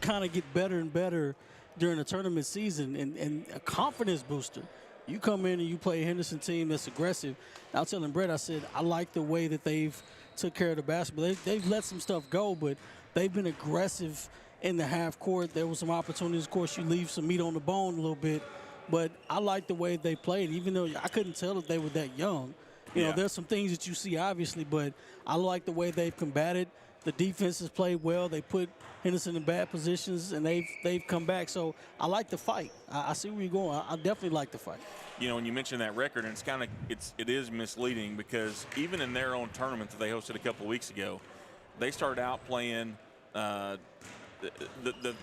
kind of get better and better during the tournament season, and a confidence booster. You come in and you play a Henderson team that's aggressive. I was telling Brett, I said, I like the way that they've took care of the basketball. They've let some stuff go, but they've been aggressive in the half court. There were some opportunities. Of course, you leave some meat on the bone a little bit. But I like the way they played, even though I couldn't tell if they were that young. There's some things that you see, obviously, but I like the way they've combated. The defense has played well. They put Henderson in bad positions, and they've come back. So I like the fight. I see where you're going. I definitely like the fight. When you mention that record, and it is misleading, because even in their own tournament that they hosted a couple of weeks ago, they started out playing the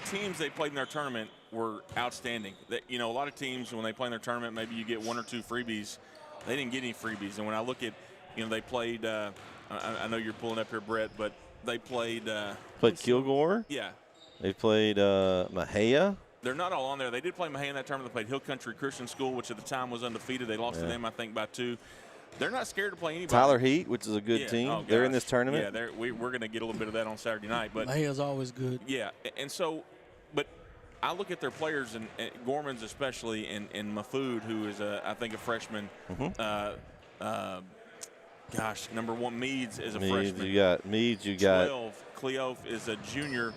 teams they played in their tournament were outstanding. A lot of teams, when they play in their tournament, maybe you get 1 or 2 freebies. They didn't get any freebies. And when I look at, they played, I know you're pulling up here, Brett, but they played. Kilgore? Yeah. They played Mahia. They're not all on there. They did play Mahia in that tournament. They played Hill Country Christian School, which at the time was undefeated. They lost to them, I think, by 2. They're not scared to play anybody. Tyler Heat, which is a good team. Oh, they're in this tournament. Yeah, we're going to get a little bit of that on Saturday night. But Mahia's always good. Yeah, and so, but I look at their players, and Gorman's especially, and Mafood, who is, I think, a freshman. Mm-hmm. Number 1, Meads is a freshman. You got Meads. You got Cleof is a junior.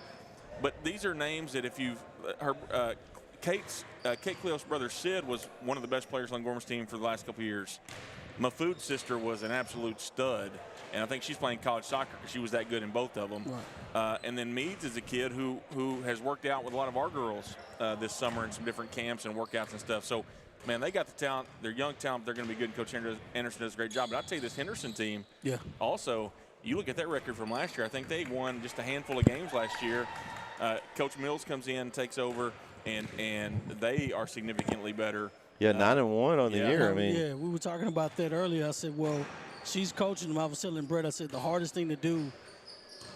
But these are names that if you've Kate Cleof's brother Sid was one of the best players on Gorman's team for the last couple of years. Mafood's sister was an absolute stud, and I think she's playing college soccer because she was that good in both of them. Right. And then Meads is a kid who has worked out with a lot of our girls this summer in some different camps and workouts and stuff. So, man, they got the talent. They're young talent. They're going to be good. Coach Anderson does a great job. But I'll tell you, this Henderson team, also, you look at their record from last year. I think they won just a handful of games last year. Coach Mills comes in, takes over, and they are significantly better. Yeah, 9-1 on the year. I mean, we were talking about that earlier. I said, well, she's coaching them. I was telling Brett, I said, the hardest thing to do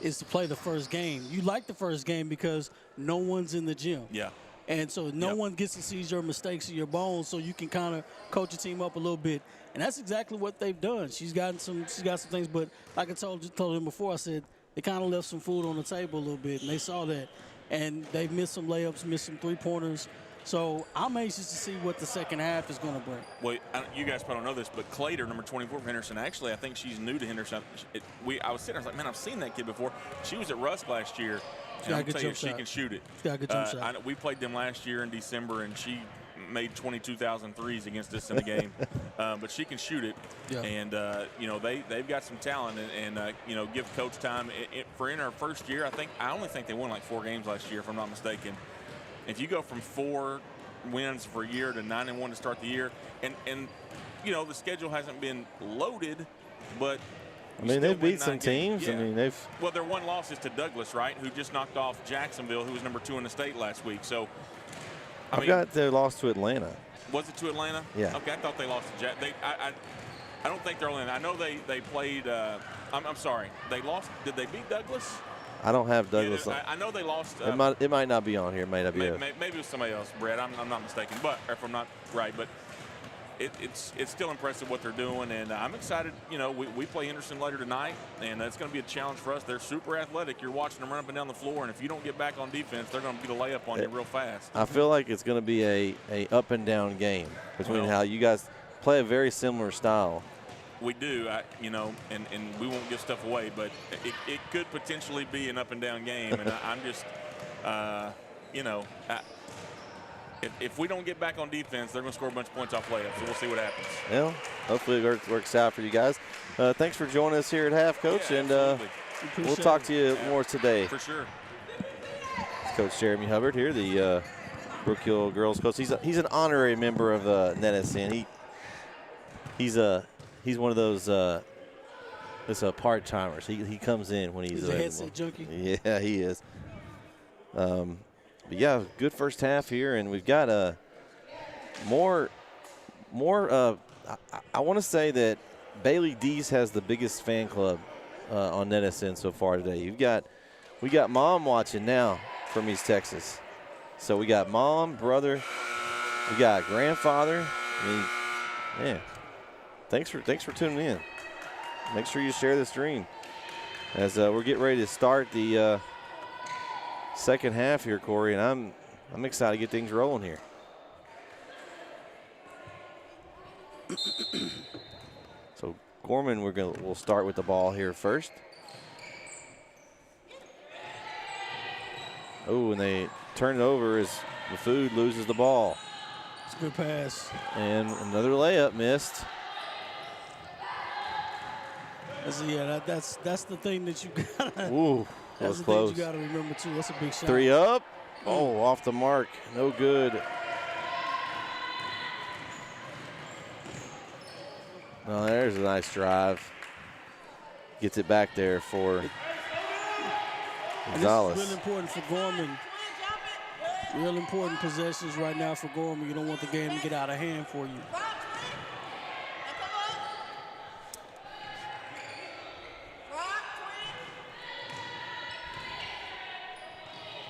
is to play the first game. You like the first game because no one's in the gym. Yeah. And so no one gets to see your mistakes or your bones, so you can kind of coach your team up a little bit. And that's exactly what they've done. She's got some things, but like I told him before, I said they kind of left some food on the table a little bit, and they saw that. And they've missed some layups, missed some three-pointers. So I'm anxious to see what the second half is going to bring. Well, you guys probably don't know this, but Clater, number 24 for Henderson, actually, I think she's new to Henderson. I was sitting there, I was like, man, I've seen that kid before. She was at Rusk last year, and I'll tell you, she can shoot it. She's got a good jump shot. We played them last year in December, and she made 22,000 threes against us in the game. but she can shoot it. Yeah. And, they've got some talent. And give Coach time. For in our first year, I only think they won like 4 games last year, if I'm not mistaken. If you go from 4 wins for a year to 9-1 to start the year, and the schedule hasn't been loaded, but they've beat some teams. Yeah. Well, their one loss is to Douglas, right, who just knocked off Jacksonville, who was number 2 in the state last week. So, I got their loss to Atlanta. Was it to Atlanta? Yeah. Okay, I thought they lost to Jack. I don't think they're Atlanta. I know they played. I'm sorry. They lost. Did they beat Douglas? I don't have Douglas. Yeah, I know they lost. It might not be on here. It might not be. Maybe it was somebody else, Brett. I'm not mistaken, but if I'm not right, but it's still impressive what they're doing, and I'm excited. We play Henderson later tonight, and that's going to be a challenge for us. They're super athletic. You're watching them run up and down the floor, and if you don't get back on defense, they're going to get a layup on you real fast. I feel like it's going to be a up and down game between how you guys play a very similar style. We do, and we won't give stuff away, but it could potentially be an up and down game, and I'm just, if we don't get back on defense, they're going to score a bunch of points off layups, so we'll see what happens. Well, hopefully it works out for you guys. Thanks for joining us here at Half, Coach, and we'll talk to you more today. For sure. Coach Jeremy Hubbard here, the Brook Hill girls coach. He's an honorary member of NetSN. He's one of those part-timers. He comes in when he's a headset junkie. Yeah, he is. But yeah, good first half here, and we've got more. I want to say that Bailey Dees has the biggest fan club on NetSN so far today. We got Mom watching now from East Texas. So we got Mom, brother, we got grandfather. Man. Thanks for tuning in. Make sure you share the stream as we're getting ready to start the second half here, Corey, and I'm excited to get things rolling here. So Gorman, we'll start with the ball here first. Oh, and they turn it over as the Food loses the ball. It's a good pass. And another layup missed. That's the thing that you gotta. Ooh, that was close. Thing you gotta remember too. That's a big shot. 3 up. Oh, off the mark. No good. Oh, there's a nice drive. Gets it back there for Gonzalez. This is really important for Gorman. Real important possessions right now for Gorman. You don't want the game to get out of hand for you.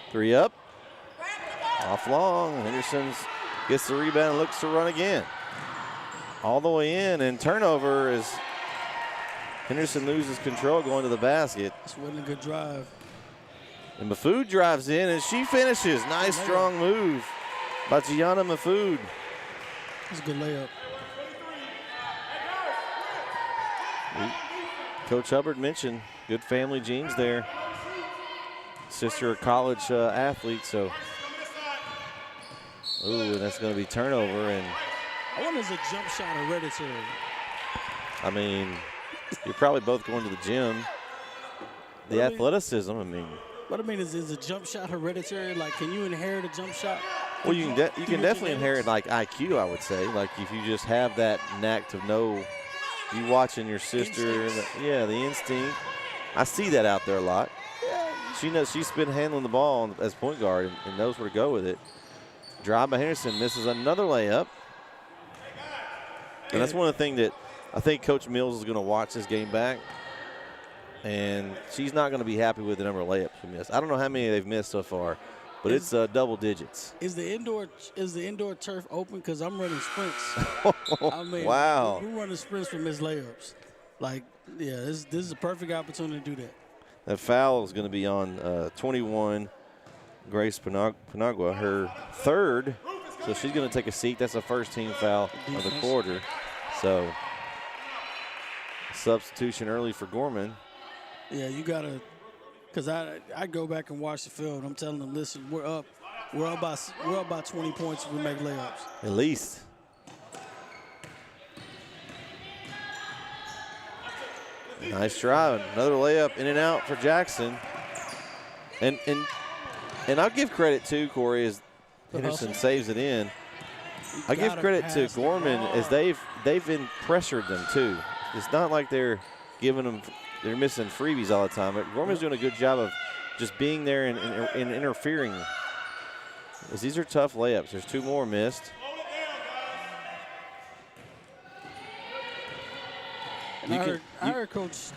Three up. Off long. Henderson gets the rebound and looks to run again. All the way in, and turnover as Henderson loses control going to the basket. This wasn't a good drive. And Mafood drives in, and she finishes. Nice, strong move by Gianna Mafood. It's a good layup. Coach Hubbard mentioned good family genes there. Sister a college athlete, so. Ooh, and that's going to be turnover. And I wonder is a jump shot hereditary? I mean, you're probably both going to the gym. The athleticism, I mean. But I mean, is a jump shot hereditary? Like, can you inherit a jump shot? Well, you can definitely inherit like IQ, I would say. Like if you just have that knack to know, you watching your sister, the instinct. I see that out there a lot. She knows she's been handling the ball as point guard and knows where to go with it. Drive by Henderson, misses another layup. And that's one of the things that I think Coach Mills is going to watch this game back. And she's not going to be happy with the number of layups we missed. I don't know how many they've missed so far, but it's double digits. Is the indoor turf open? Because I'm running sprints. I mean, wow. We're running sprints for missed layups. Like, yeah, this is a perfect opportunity to do that. That foul is going to be on 21, Grace Panagua, her third. So she's going to take a seat. That's the first team foul of the quarter. So substitution early for Gorman. Yeah, you got to, because I go back and watch the film. I'm telling them, listen, we're up by 20 points if we make layups. At least. Nice drive. Another layup in and out for Jackson. And I'll give credit to Corey as Henderson saves it in. I give credit to Gorman as they've been pressured them too. It's not like they're missing freebies all the time. But Gorman's doing a good job of just being there and interfering. As these are tough layups. There's 2 more missed. And I heard Coach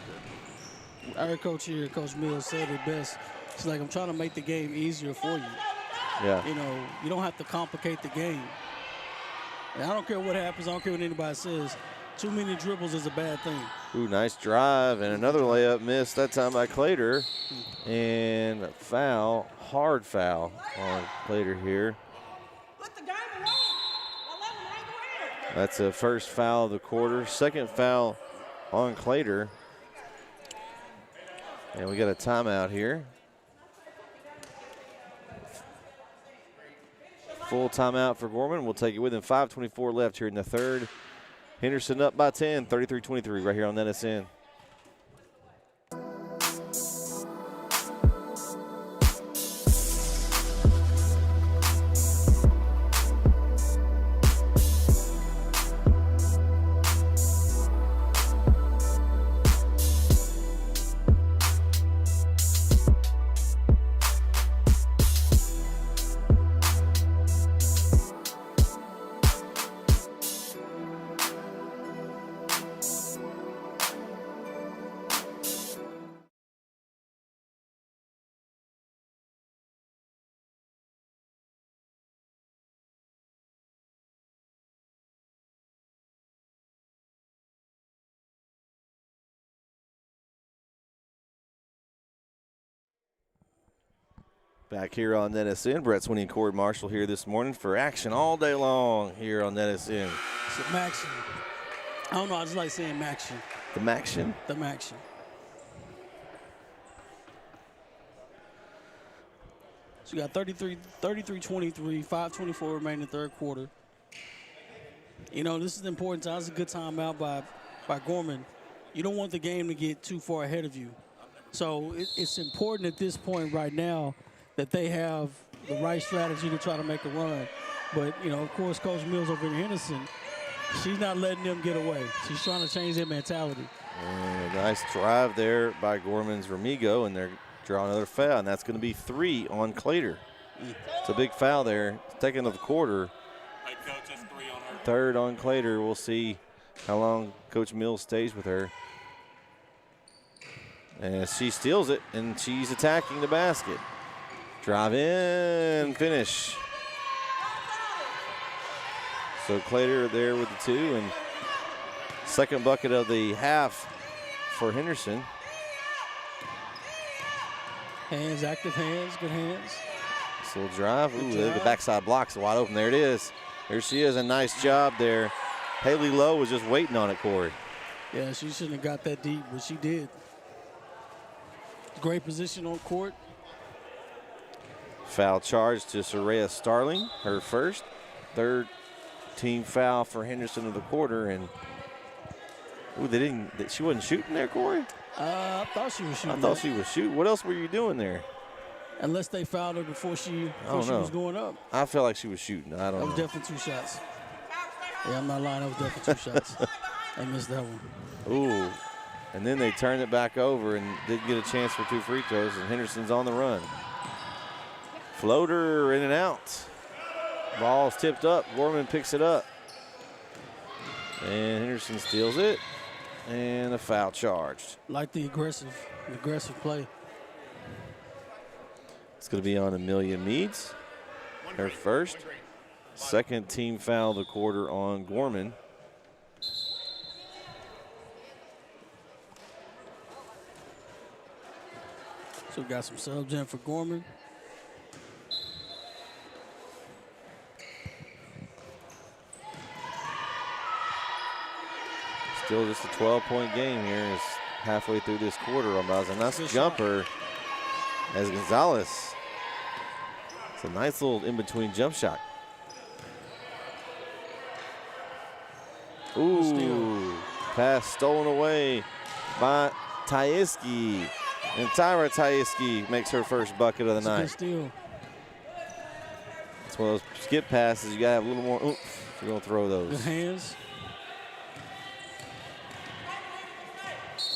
here, Coach Mills, said it best. It's like, I'm trying to make the game easier for you. Yeah. You know, you don't have to complicate the game. And I don't care what happens. I don't care what anybody says. Too many dribbles is a bad thing. Ooh, nice drive. And another layup missed, that time by Clater. And a foul, hard foul on Clater here. That's a first foul of the quarter. Second foul on Clater. And we got a timeout here. Full timeout for Gorman. We'll take it with him. 5:24 left here in the third. Henderson up by 10, 33-23 right here on NSN. Back here on NSN, Brett Sweeney and Corey Marshall here this morning for action all day long here on NSN. It's the Maction. I don't know, I just like saying Maction. The Maction? The Maction. So you got 33-23, 5:24 remaining in the third quarter. You know, this is important time. It's a good timeout by Gorman. You don't want the game to get too far ahead of you. So it's important at this point right now that they have the right strategy to try to make a run. But, you know, of course, Coach Mills over in Henderson, she's not letting them get away. She's trying to change their mentality. And a nice drive there by Gorman's Remigo, and they're drawing another foul, and that's going to be 3 on Clater. It's a big foul there. Second of the quarter. Hey, Coach, that's 3 on her. Third on Clater. We'll see how long Coach Mills stays with her. And she steals it, and she's attacking the basket. Drive in, finish. So Clater there with the 2, and second bucket of the half for Henderson. Hands, active hands, good hands. This little drive. Ooh, the backside block's wide open. There it is. There she is. A nice job there. Haley Lowe was just waiting on it, Corey. Yeah, she shouldn't have got that deep, but she did. Great position on court. Foul charge to Soraya Starling, her first. Third team foul for Henderson of the quarter. And ooh, she wasn't shooting there, Corey? I thought she was shooting. I thought she was shooting. What else were you doing there? Unless they fouled her before she was going up. I felt like she was shooting. I don't know. That was definitely 2 shots. Yeah, I'm not lying. That was definitely 2 shots. I missed that one. Ooh. And then they turned it back over and did get a chance for 2 free throws, and Henderson's on the run. Floater in and out. Ball's tipped up. Gorman picks it up. And Henderson steals it. And a foul charged. Like the aggressive play. It's going to be on Amelia Meads. Her first. Second team foul of the quarter on Gorman. So we got some subs in for Gorman. Still just a 12-point game here. It's halfway through this quarter. A nice jumper as Gonzalez. It's a nice little in-between jump shot. Ooh, pass stolen away by Tyeski. And Tyra Tyeski makes her first bucket of the night. Good steal. It's one of those skip passes. You got to have a little more oomph if you're going to throw those. Good hands.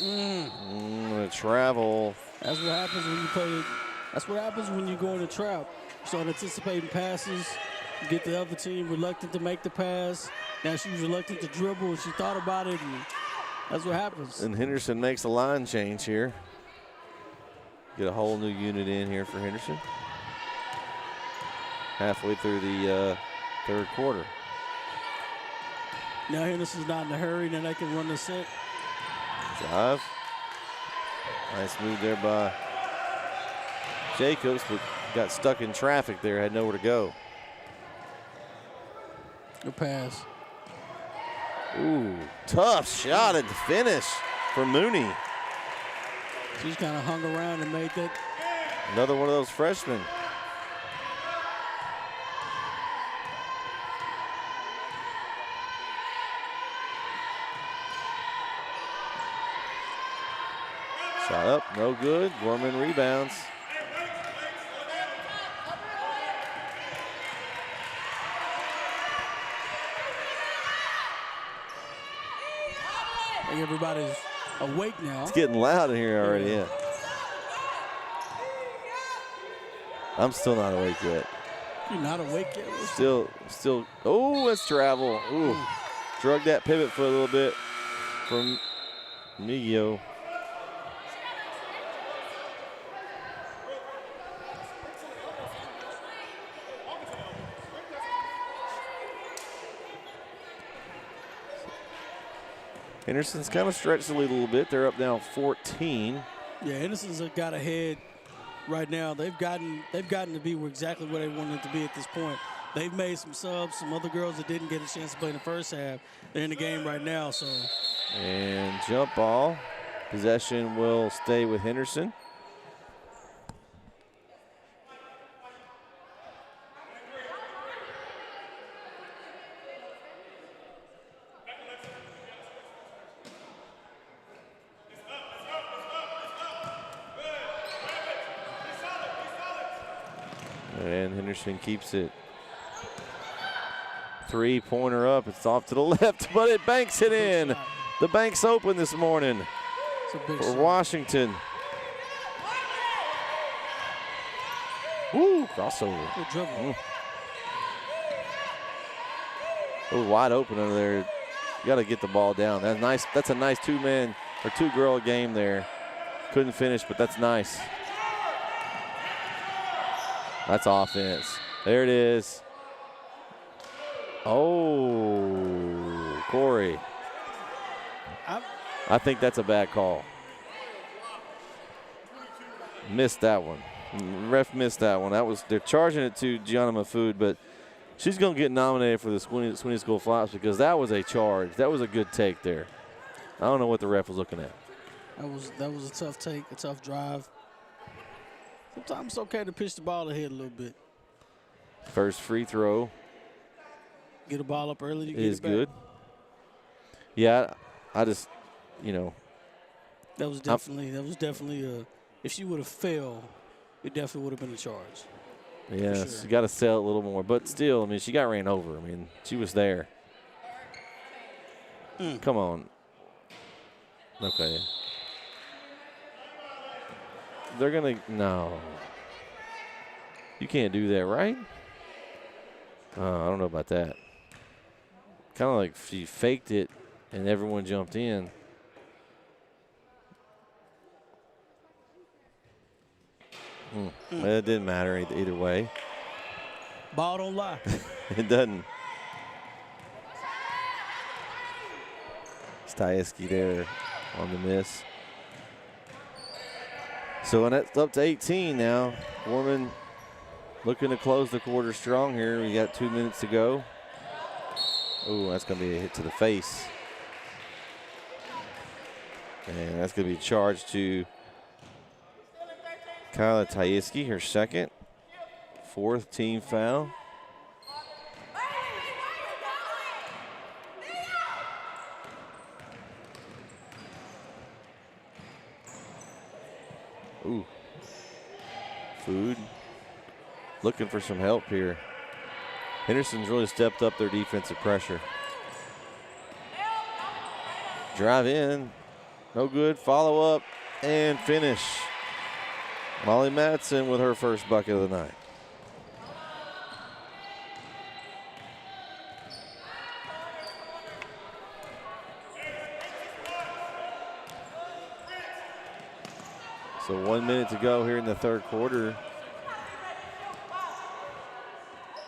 The travel. That's what happens when you play. That's what happens when you go in a trap. You start anticipating passes. You get the other team reluctant to make the pass. Now she's reluctant to dribble, and she thought about it, and that's what happens. And Henderson makes a line change here. Get a whole new unit in here for Henderson. Halfway through the third quarter. Now Henderson's not in a hurry, then they can run the set. Drive. Nice move there by Jacobs, but got stuck in traffic there, had nowhere to go. Good pass. Ooh, tough shot at the finish for Mooney. She's kind of hung around and made that. Another one of those freshmen. Shot up, no good. Gorman rebounds. I think everybody's awake now. It's getting loud in here already, yeah. I'm still not awake yet. You're not awake yet? Still, oh, it's travel. Ooh, drug that pivot foot a little bit from Migio. Henderson's kind of stretched the lead a little bit. They're up now 14. Yeah, Henderson's got ahead right now. They've gotten to be exactly where they wanted to be at this point. They've made some subs. Some other girls that didn't get a chance to play in the first half, they're in the game right now. So. And jump ball. Possession will stay with Henderson. And Henderson keeps it. Three-pointer up. It's off to the left, but it banks it in. The bank's open this morning for Washington. Woo, crossover. Good dribble. Oh, wide open under there. You got to get the ball down. That's nice. That's a nice two-man or two-girl game there. Couldn't finish, but that's nice. That's offense. There it is. Oh, Corey. I think that's a bad call. Missed that one. Ref missed that one. They're charging it to Gianna Mafood, but she's going to get nominated for the Sweeney School Flops because that was a charge. That was a good take there. I don't know what the ref was looking at. That was a tough take, a tough drive. Sometimes it's okay to pitch the ball ahead a little bit. First free throw. Get a ball up early to get is it back. Good. Yeah, I just, That was definitely if she would have failed, it definitely would have been a charge. Yes, sure. You got to sell it a little more. But still, she got ran over. She was there. Come on. Okay. They're going to – no. You can't do that, right? I don't know about that. Kind of like she faked it and everyone jumped in. Well, it didn't matter either way. Ball don't lie. It doesn't. Styeski there on the miss. So it's up to 18 now. Gorman looking to close the quarter strong here. We got 2 minutes to go. Oh, that's going to be a hit to the face. And that's going to be charged to Kyla Tyeski, her second. Fourth team foul. Food looking for some help here. Henderson's really stepped up their defensive pressure. Drive in, no good, follow up, and finish. Molly Madsen with her first bucket of the night. So 1 minute to go here in the third quarter.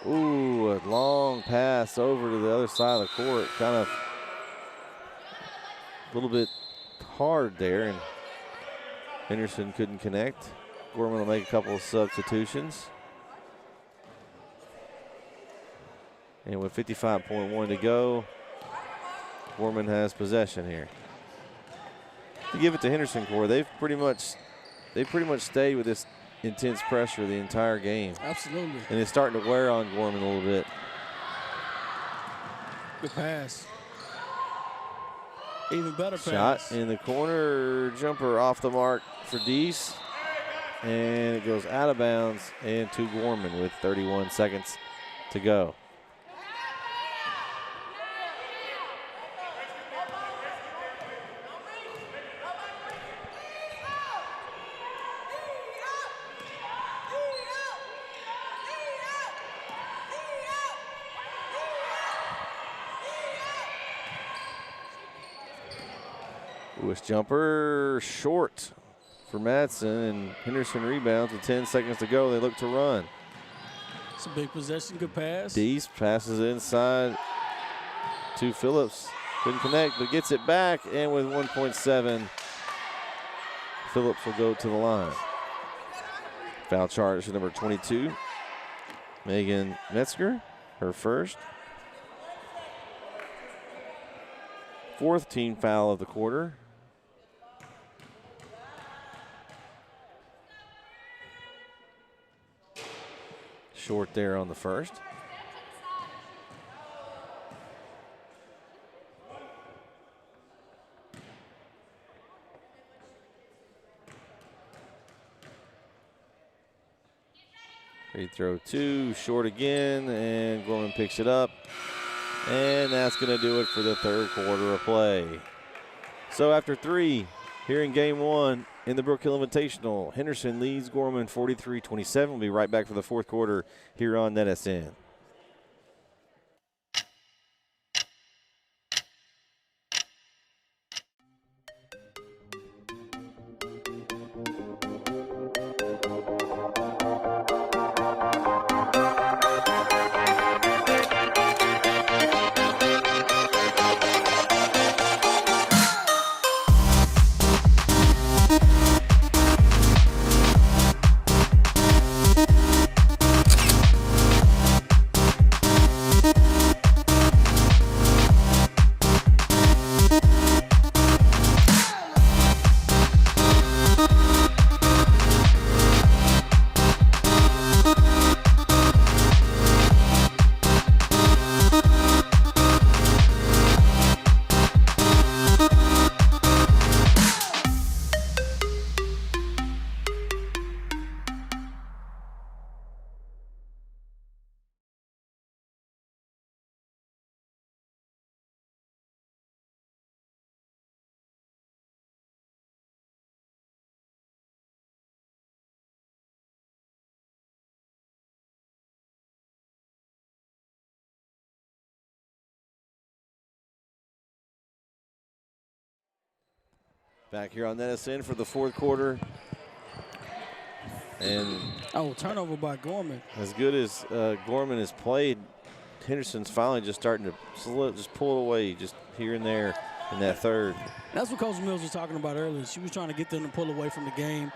Ooh, a long pass over to the other side of the court. Kind of a little bit hard there, and Henderson couldn't connect. Gorman will make a couple of substitutions. And with 55.1 to go, Gorman has possession here. To give it to Henderson core, they've pretty much stayed with this intense pressure the entire game. Absolutely. And it's starting to wear on Gorman a little bit. Good pass. Even better pass. Shot in the corner, jumper off the mark for Deese. And it goes out of bounds and to Gorman with 31 seconds to go. Lewis jumper short for Madsen, and Henderson rebounds with 10 seconds to go. They look to run. It's a big possession, good pass. Deese passes inside to Phillips. Couldn't connect, but gets it back, and with 1.7, Phillips will go to the line. Foul charge to number 22, Megan Metzger, her first. Fourth team foul of the quarter. Short there on the first. Free throw two, short again, and Gorman picks it up. And that's going to do it for the third quarter of play. So after three here in game one in the Brook Hill Invitational, Henderson leads Gorman 43-27. We'll be right back for the fourth quarter here on NetSN. Back here on NetSN for the fourth quarter. And turnover by Gorman. As good as Gorman has played, Henderson's finally just starting to just pull it away just here and there in that third. That's what Coach Mills was talking about earlier. She was trying to get them to pull away from the game.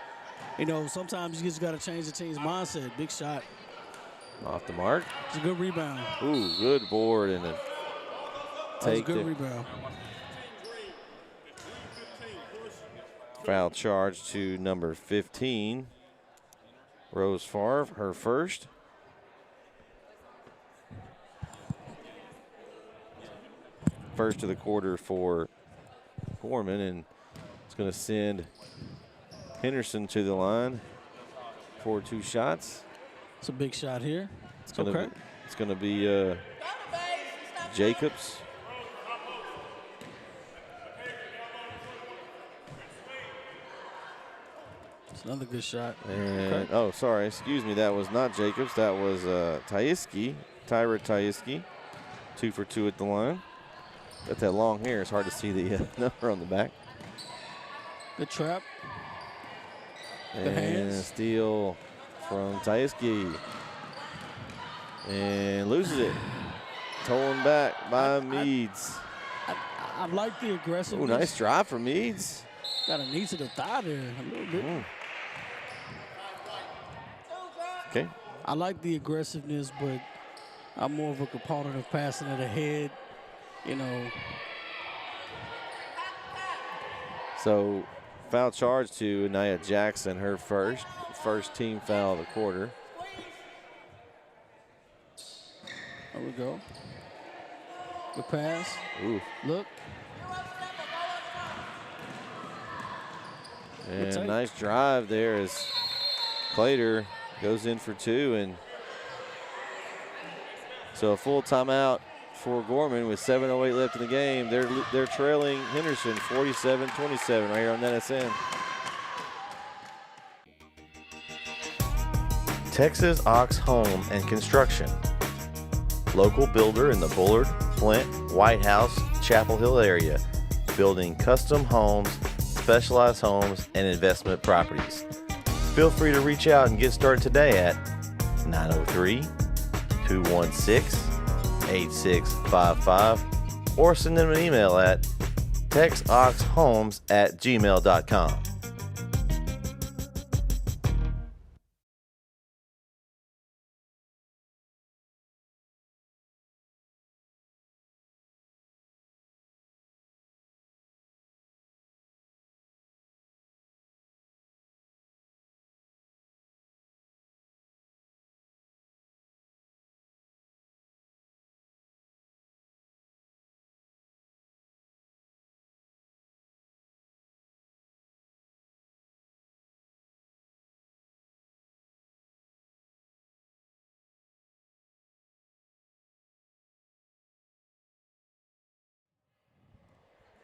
You know, sometimes you just got to change the team's mindset. Big shot. Off the mark. It's a good rebound. Ooh, good board and a take. Good rebound. Foul charge to number 15, Rose Favre, her first. First of the quarter for Gorman, and it's going to send Henderson to the line. for 2 shots. It's a big shot here. It's gonna be Jacobs. It's another good shot. And oh, sorry, excuse me. That was not Jacobs. That was Tyra Tyeski. 2 for 2 at the line. Got that long hair. It's hard to see the number on the back. Good trap. Good And hands. steal from Tyeski. And loses it. Stolen back by Meads. I like the aggressiveness. Oh, nice drive from Meads. Got a knee to the thigh there a little bit. Okay. I like the aggressiveness, but I'm more of a component of passing it ahead, you know. So foul charge to Nia Jackson, her first team foul of the quarter. There we go. Good pass. Ooh. Look. And nice drive there as Clater goes in for 2. And so a full timeout for Gorman with 7:08 left in the game. They're trailing Henderson 47-27 right here on NSN. Texas Ox Home and Construction. Local builder in the Bullard, Flint, White House, Chapel Hill area. Building custom homes, specialized homes, and investment properties. Feel free to reach out and get started today at 903-216-8655 or send them an email at texoxhomes@gmail.com.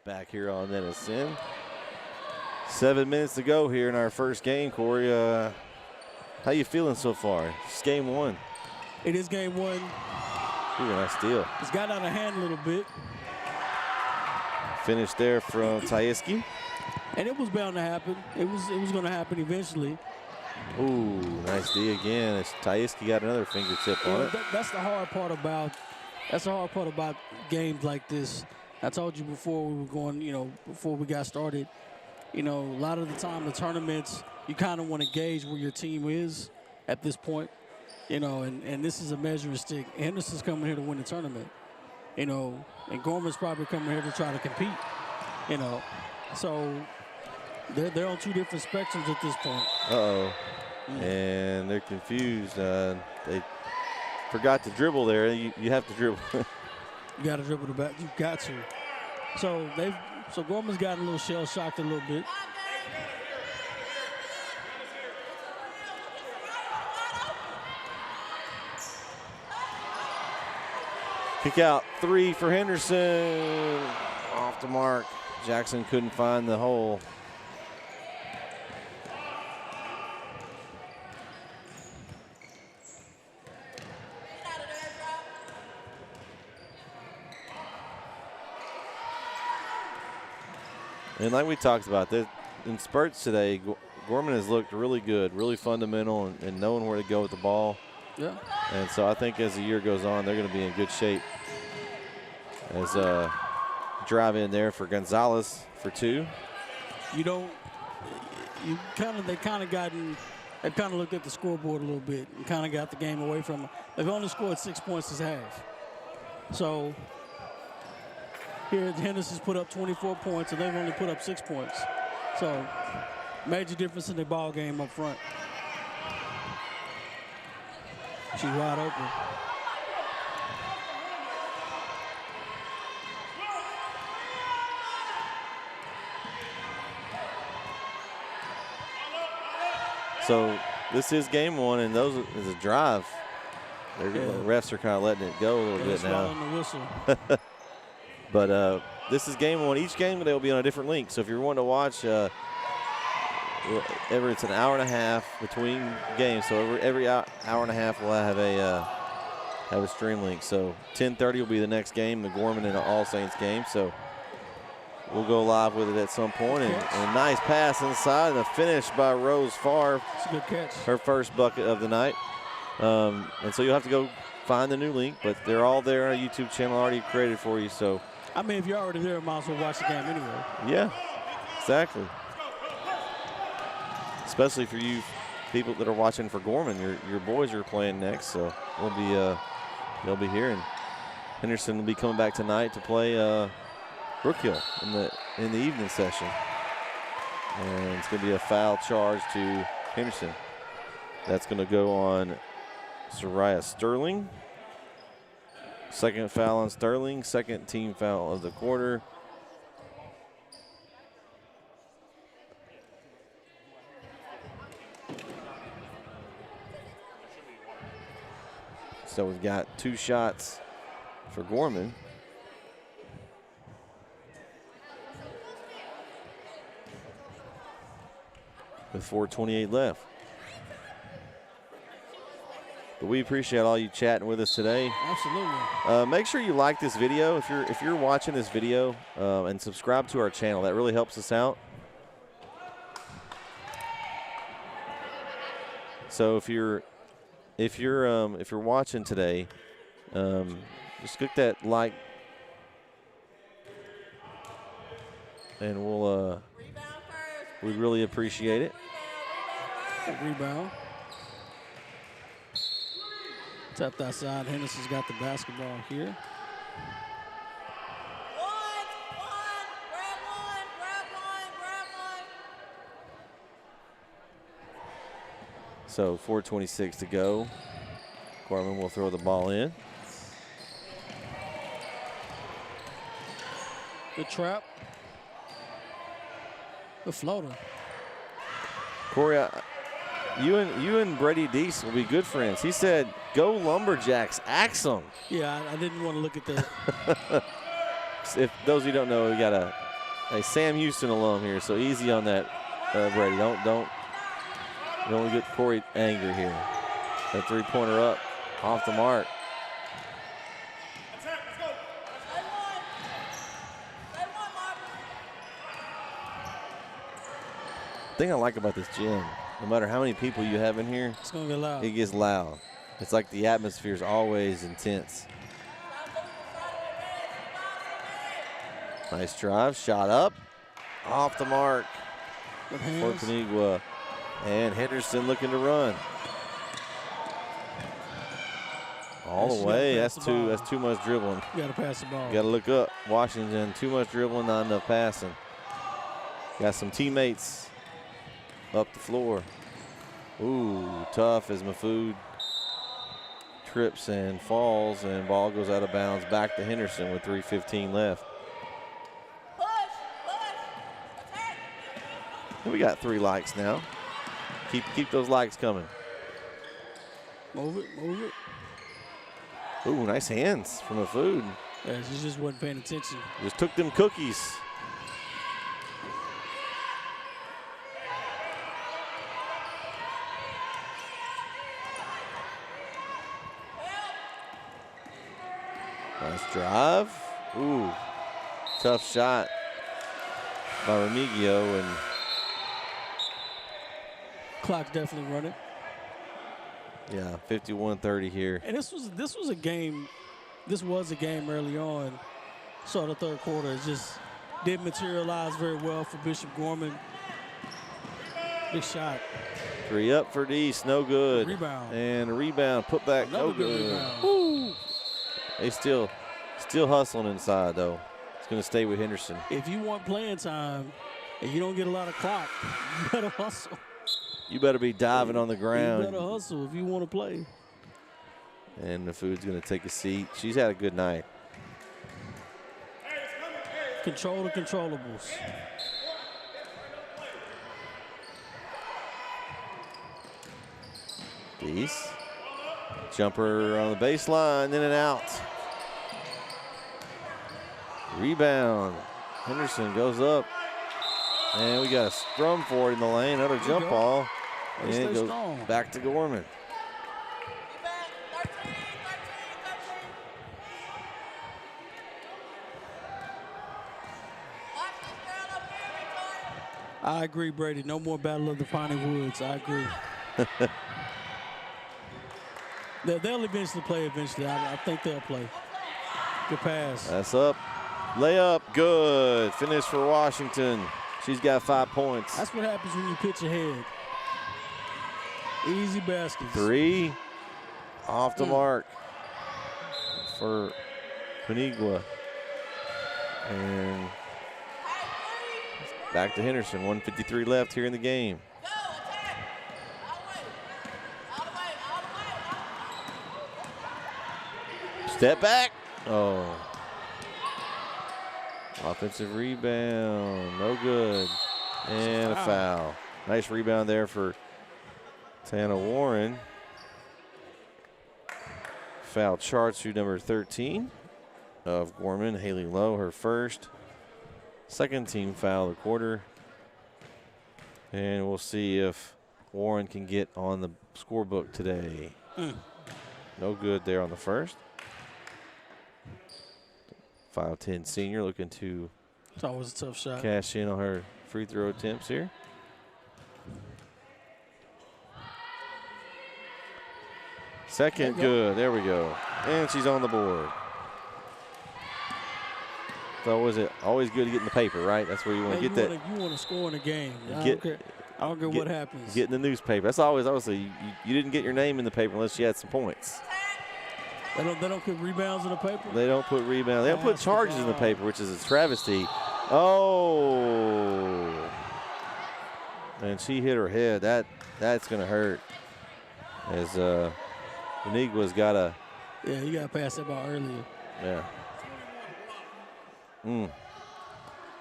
Back here on NSN. 7 minutes to go here in our first game, Corey. How you feeling so far? It's game 1. It is game 1. Ooh, nice steal. It's got out of hand a little bit. Finish there from Tyeski. And it was bound to happen. It was going to happen eventually. Ooh, nice D again. Tyeski got another fingertip on it. That's the hard part about games like this. I told you before we were going, before we got started, a lot of the time the tournaments, you kind of want to gauge where your team is at this point, and this is a measuring stick. Henderson's coming here to win the tournament, and Gorman's probably coming here to try to compete, So they're on 2 different spectrums at this point. Uh-oh. And they're confused. They forgot to dribble there. You have to dribble. You got to dribble the back. You got to. So Gorman's gotten a little shell shocked a little bit. Kick out 3 for Henderson. Off the mark. Jackson couldn't find the hole. And like we talked about, in spurts today, Gorman has looked really good, really fundamental, and knowing where to go with the ball. Yeah. And so I think as the year goes on, they're going to be in good shape. As drive in there for Gonzalez for 2. They've kind of looked at the scoreboard a little bit and kind of got the game away from them. They've only scored 6 points this half. So here Henderson's put up 24 points and they've only put up 6 points. So major difference in the ball game up front. She's wide open. So this is game one, and those is a drive. The refs are kind of letting it go a little bit now. The whistle. But this is game one. Each game they'll be on a different link. So if you're wanting to watch, it's an hour and a half between games. So every hour and a half we'll have a stream link. So 10:30 will be the next game, the Gorman and the All Saints game. So we'll go live with it at some point. And a nice pass inside and a finish by Rose Favre. It's a good catch. Her first bucket of the night. And so you'll have to go find the new link, but they're all there on a YouTube channel already created for you. So I mean, if you're already there, might as well watch the game anyway. Yeah, exactly. Especially for you people that are watching for Gorman, your boys are playing next, so they'll be here. And Henderson will be coming back tonight to play Brook Hill in the evening session, and it's going to be a foul charge to Henderson. That's going to go on Soraya Sterling. Second foul on Sterling, second team foul of the quarter. So we've got 2 shots for Gorman. With 4:28 left. But we appreciate all you chatting with us today. Absolutely. Make sure you like this video if you're watching this video, and subscribe to our channel. That really helps us out. So if you're watching today, just click that like, and we'd really appreciate it. Rebound. Tapped outside. Henderson's got the basketball here. So 4:26 to go. Gorman will throw the ball in. Good trap. The floater. Corey, you and Brady Deese will be good friends. He said, "Go Lumberjacks, axe them." Yeah, I didn't want to look at that. If those of you don't know, we got a Sam Houston alum here, so easy on that, Brady. Don't get Corey angry here. That 3-pointer up, off the mark. The thing I like about this gym, no matter how many people you have in here, it's gonna get loud. It gets loud. It's like the atmosphere is always intense. Nice drive, shot up, off the mark for Panigua. And Henderson looking to run. All the way, that's too much dribbling. You gotta pass the ball. You gotta look up. Washington, too much dribbling, not enough passing. Got some teammates up the floor. Ooh, tough as Mafood trips and falls, and ball goes out of bounds back to Henderson with 3:15 left. And we got 3 likes now. Keep those likes coming. Move it. Ooh, nice hands from Mafood. Yeah, she just wasn't paying attention. Just took them cookies. Nice drive. Ooh, tough shot by Remigio, and clock's definitely running. yeah, 51-30 here. And this was a game. This was a game early on. So the third quarter it just didn't materialize very well for Bishop Gorman. Big shot. 3 up for Deese, no good. Rebound. And a rebound, put back, Another no good. rebound. Woo. They still hustling inside though. It's gonna stay with Henderson. If you want playing time and you don't get a lot of clock, you better hustle. You better be diving on the ground. You better hustle if you want to play. And the food's gonna take a seat. She's had a good night. Control the controllables. Deese. Jumper on the baseline, in and out. Rebound. Henderson goes up. And we got a scrum for it in the lane. Another jump ball. And it goes back to Gorman. I agree, Brady. No more Battle of the Piney Woods. I agree. They'll eventually play eventually. I think they'll play. Good pass. That's up. Layup. Good. Finish for Washington. She's got 5 points. That's what happens when you pitch ahead. Easy baskets. 3 off the mark for Panigua. And back to Henderson. 1:53 left here in the game. Step back. Oh. Offensive rebound. No good. And a foul. Nice rebound there for Tana Warren. Foul charts to number 13 of Gorman. Haley Lowe, her first. Second team foul of the quarter. And we'll see if Warren can get on the scorebook today. No good there on the first. 5'10" senior looking to it's always a tough shot. Cash in on her free throw attempts here. Second good. There we go. And she's on the board. So was it always good to get in the paper, right? That's where you want to get that. You want to score in a game. I don't care what happens. Get in the newspaper. That's always obviously you didn't get your name in the paper unless you had some points. They don't put rebounds in the paper? They don't put rebounds. They don't put charges in the paper, which is a travesty. Oh. And she hit her head. That's going to hurt. As Benigua's got a. Yeah, you got to pass that ball earlier. Yeah.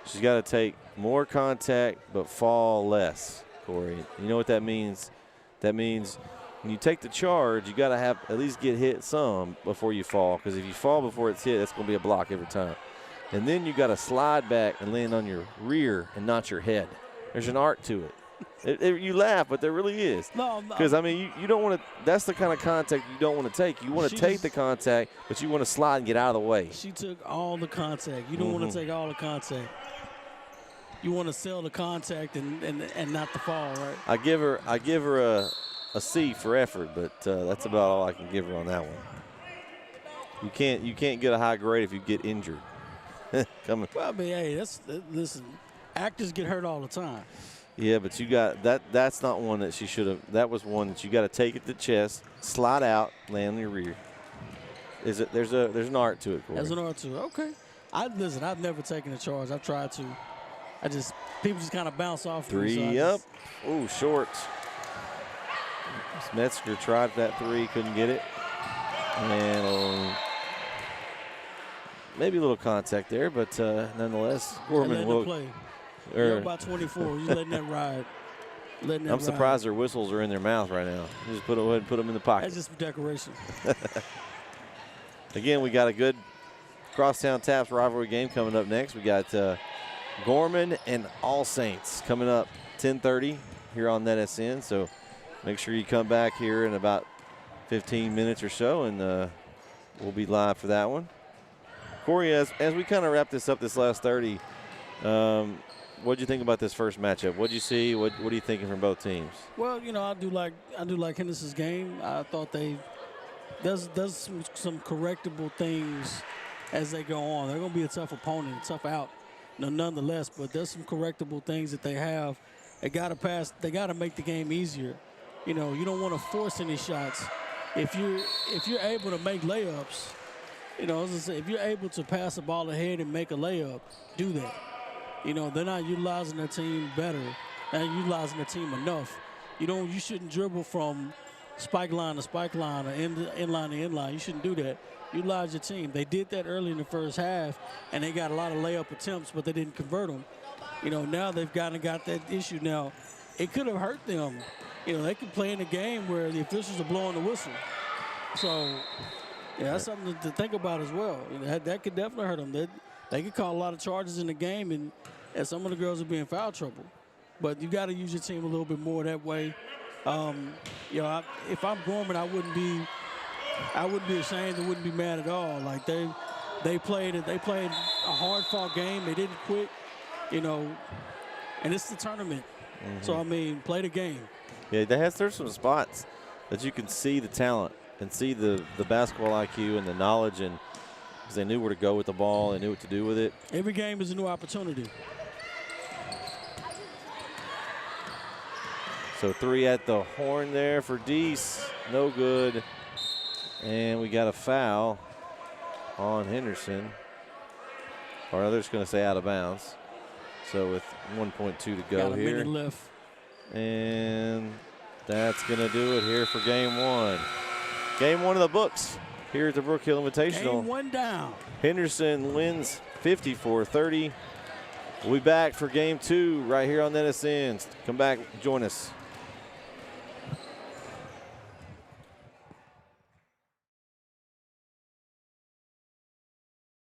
She's got to take more contact but fall less, Corey. You know what that means? That means when you take the charge, you got to have at least get hit some before you fall, because if you fall before it's hit, that's going to be a block every time. And then you got to slide back and land on your rear and not your head. There's an art to it. You laugh, but there really is. No. Because, I mean, you don't want to – that's the kind of contact you don't want to take. You want to take the contact, but you want to slide and get out of the way. She took all the contact. You don't want to take all the contact. You want to sell the contact and not the fall, right? I give her a C for effort, but that's about all I can give her on that one. You can't get a high grade if you get injured. Coming. Well, I mean, hey, listen. Actors get hurt all the time. Yeah, but you got that. That's not one that she should have. That was one that you got to take at the chest, slide out, land on your rear. There's an art to it, Corey. There's an art to it. Okay. I've never taken a charge. I've tried to. People just kind of bounce off. Three up. Ooh, short. Metzger tried that three, couldn't get it. And maybe a little contact there, but nonetheless, Gorman will play. You're about 24. You're letting that ride. I'm surprised their whistles are in their mouth right now. You just go ahead and put them in the pocket. That's just decoration. Again, we got a good Crosstown Taps rivalry game coming up next. We got Gorman and All Saints coming up 10:30 here on NetSN. So make sure you come back here in about 15 minutes or so, and we'll be live for that one. Corey, as we kind of wrap this up this last 30, what did you think about this first matchup? What did you see? What are you thinking from both teams? Well, I do like Henderson's game. I thought does some correctable things as they go on. They're going to be a tough opponent, a tough out, nonetheless. But there's some correctable things that they have. They got to pass. They got to make the game easier. You don't want to force any shots. If you're able to make layups, as I say, if you're able to pass the ball ahead and make a layup, do that. They're not utilizing their team better. They're not utilizing their team enough. You shouldn't dribble from spike line to spike line or end line to end line. You shouldn't do that. Utilize your team. They did that early in the first half, and they got a lot of layup attempts, but they didn't convert them. Now they've got that issue. Now, it could have hurt them they can play in a game where the officials are blowing the whistle. So, yeah, that's something to think about as well. That could definitely hurt them. They could call a lot of charges in the game, and some of the girls will be in foul trouble. But you got to use your team a little bit more that way. If I'm Gorman, I wouldn't be ashamed. I wouldn't be mad at all. Like they played a hard-fought game. They didn't quit, and it's the tournament. Mm-hmm. So, I mean, play the game. Yeah, there's some spots that you can see the talent and see the basketball IQ and the knowledge, and because they knew where to go with the ball, they knew what to do with it. Every game is a new opportunity. So 3 at the horn there for Deese. No good. And we got a foul on Henderson. Or others going to say out of bounds. So with 1.2 to go got a here. minute left. And that's going to do it here for game 1. Game 1 of the books here at the Brook Hill Invitational. Game 1 down. Henderson wins 54-30. We'll be back for game 2 right here on NSN. Come back, join us.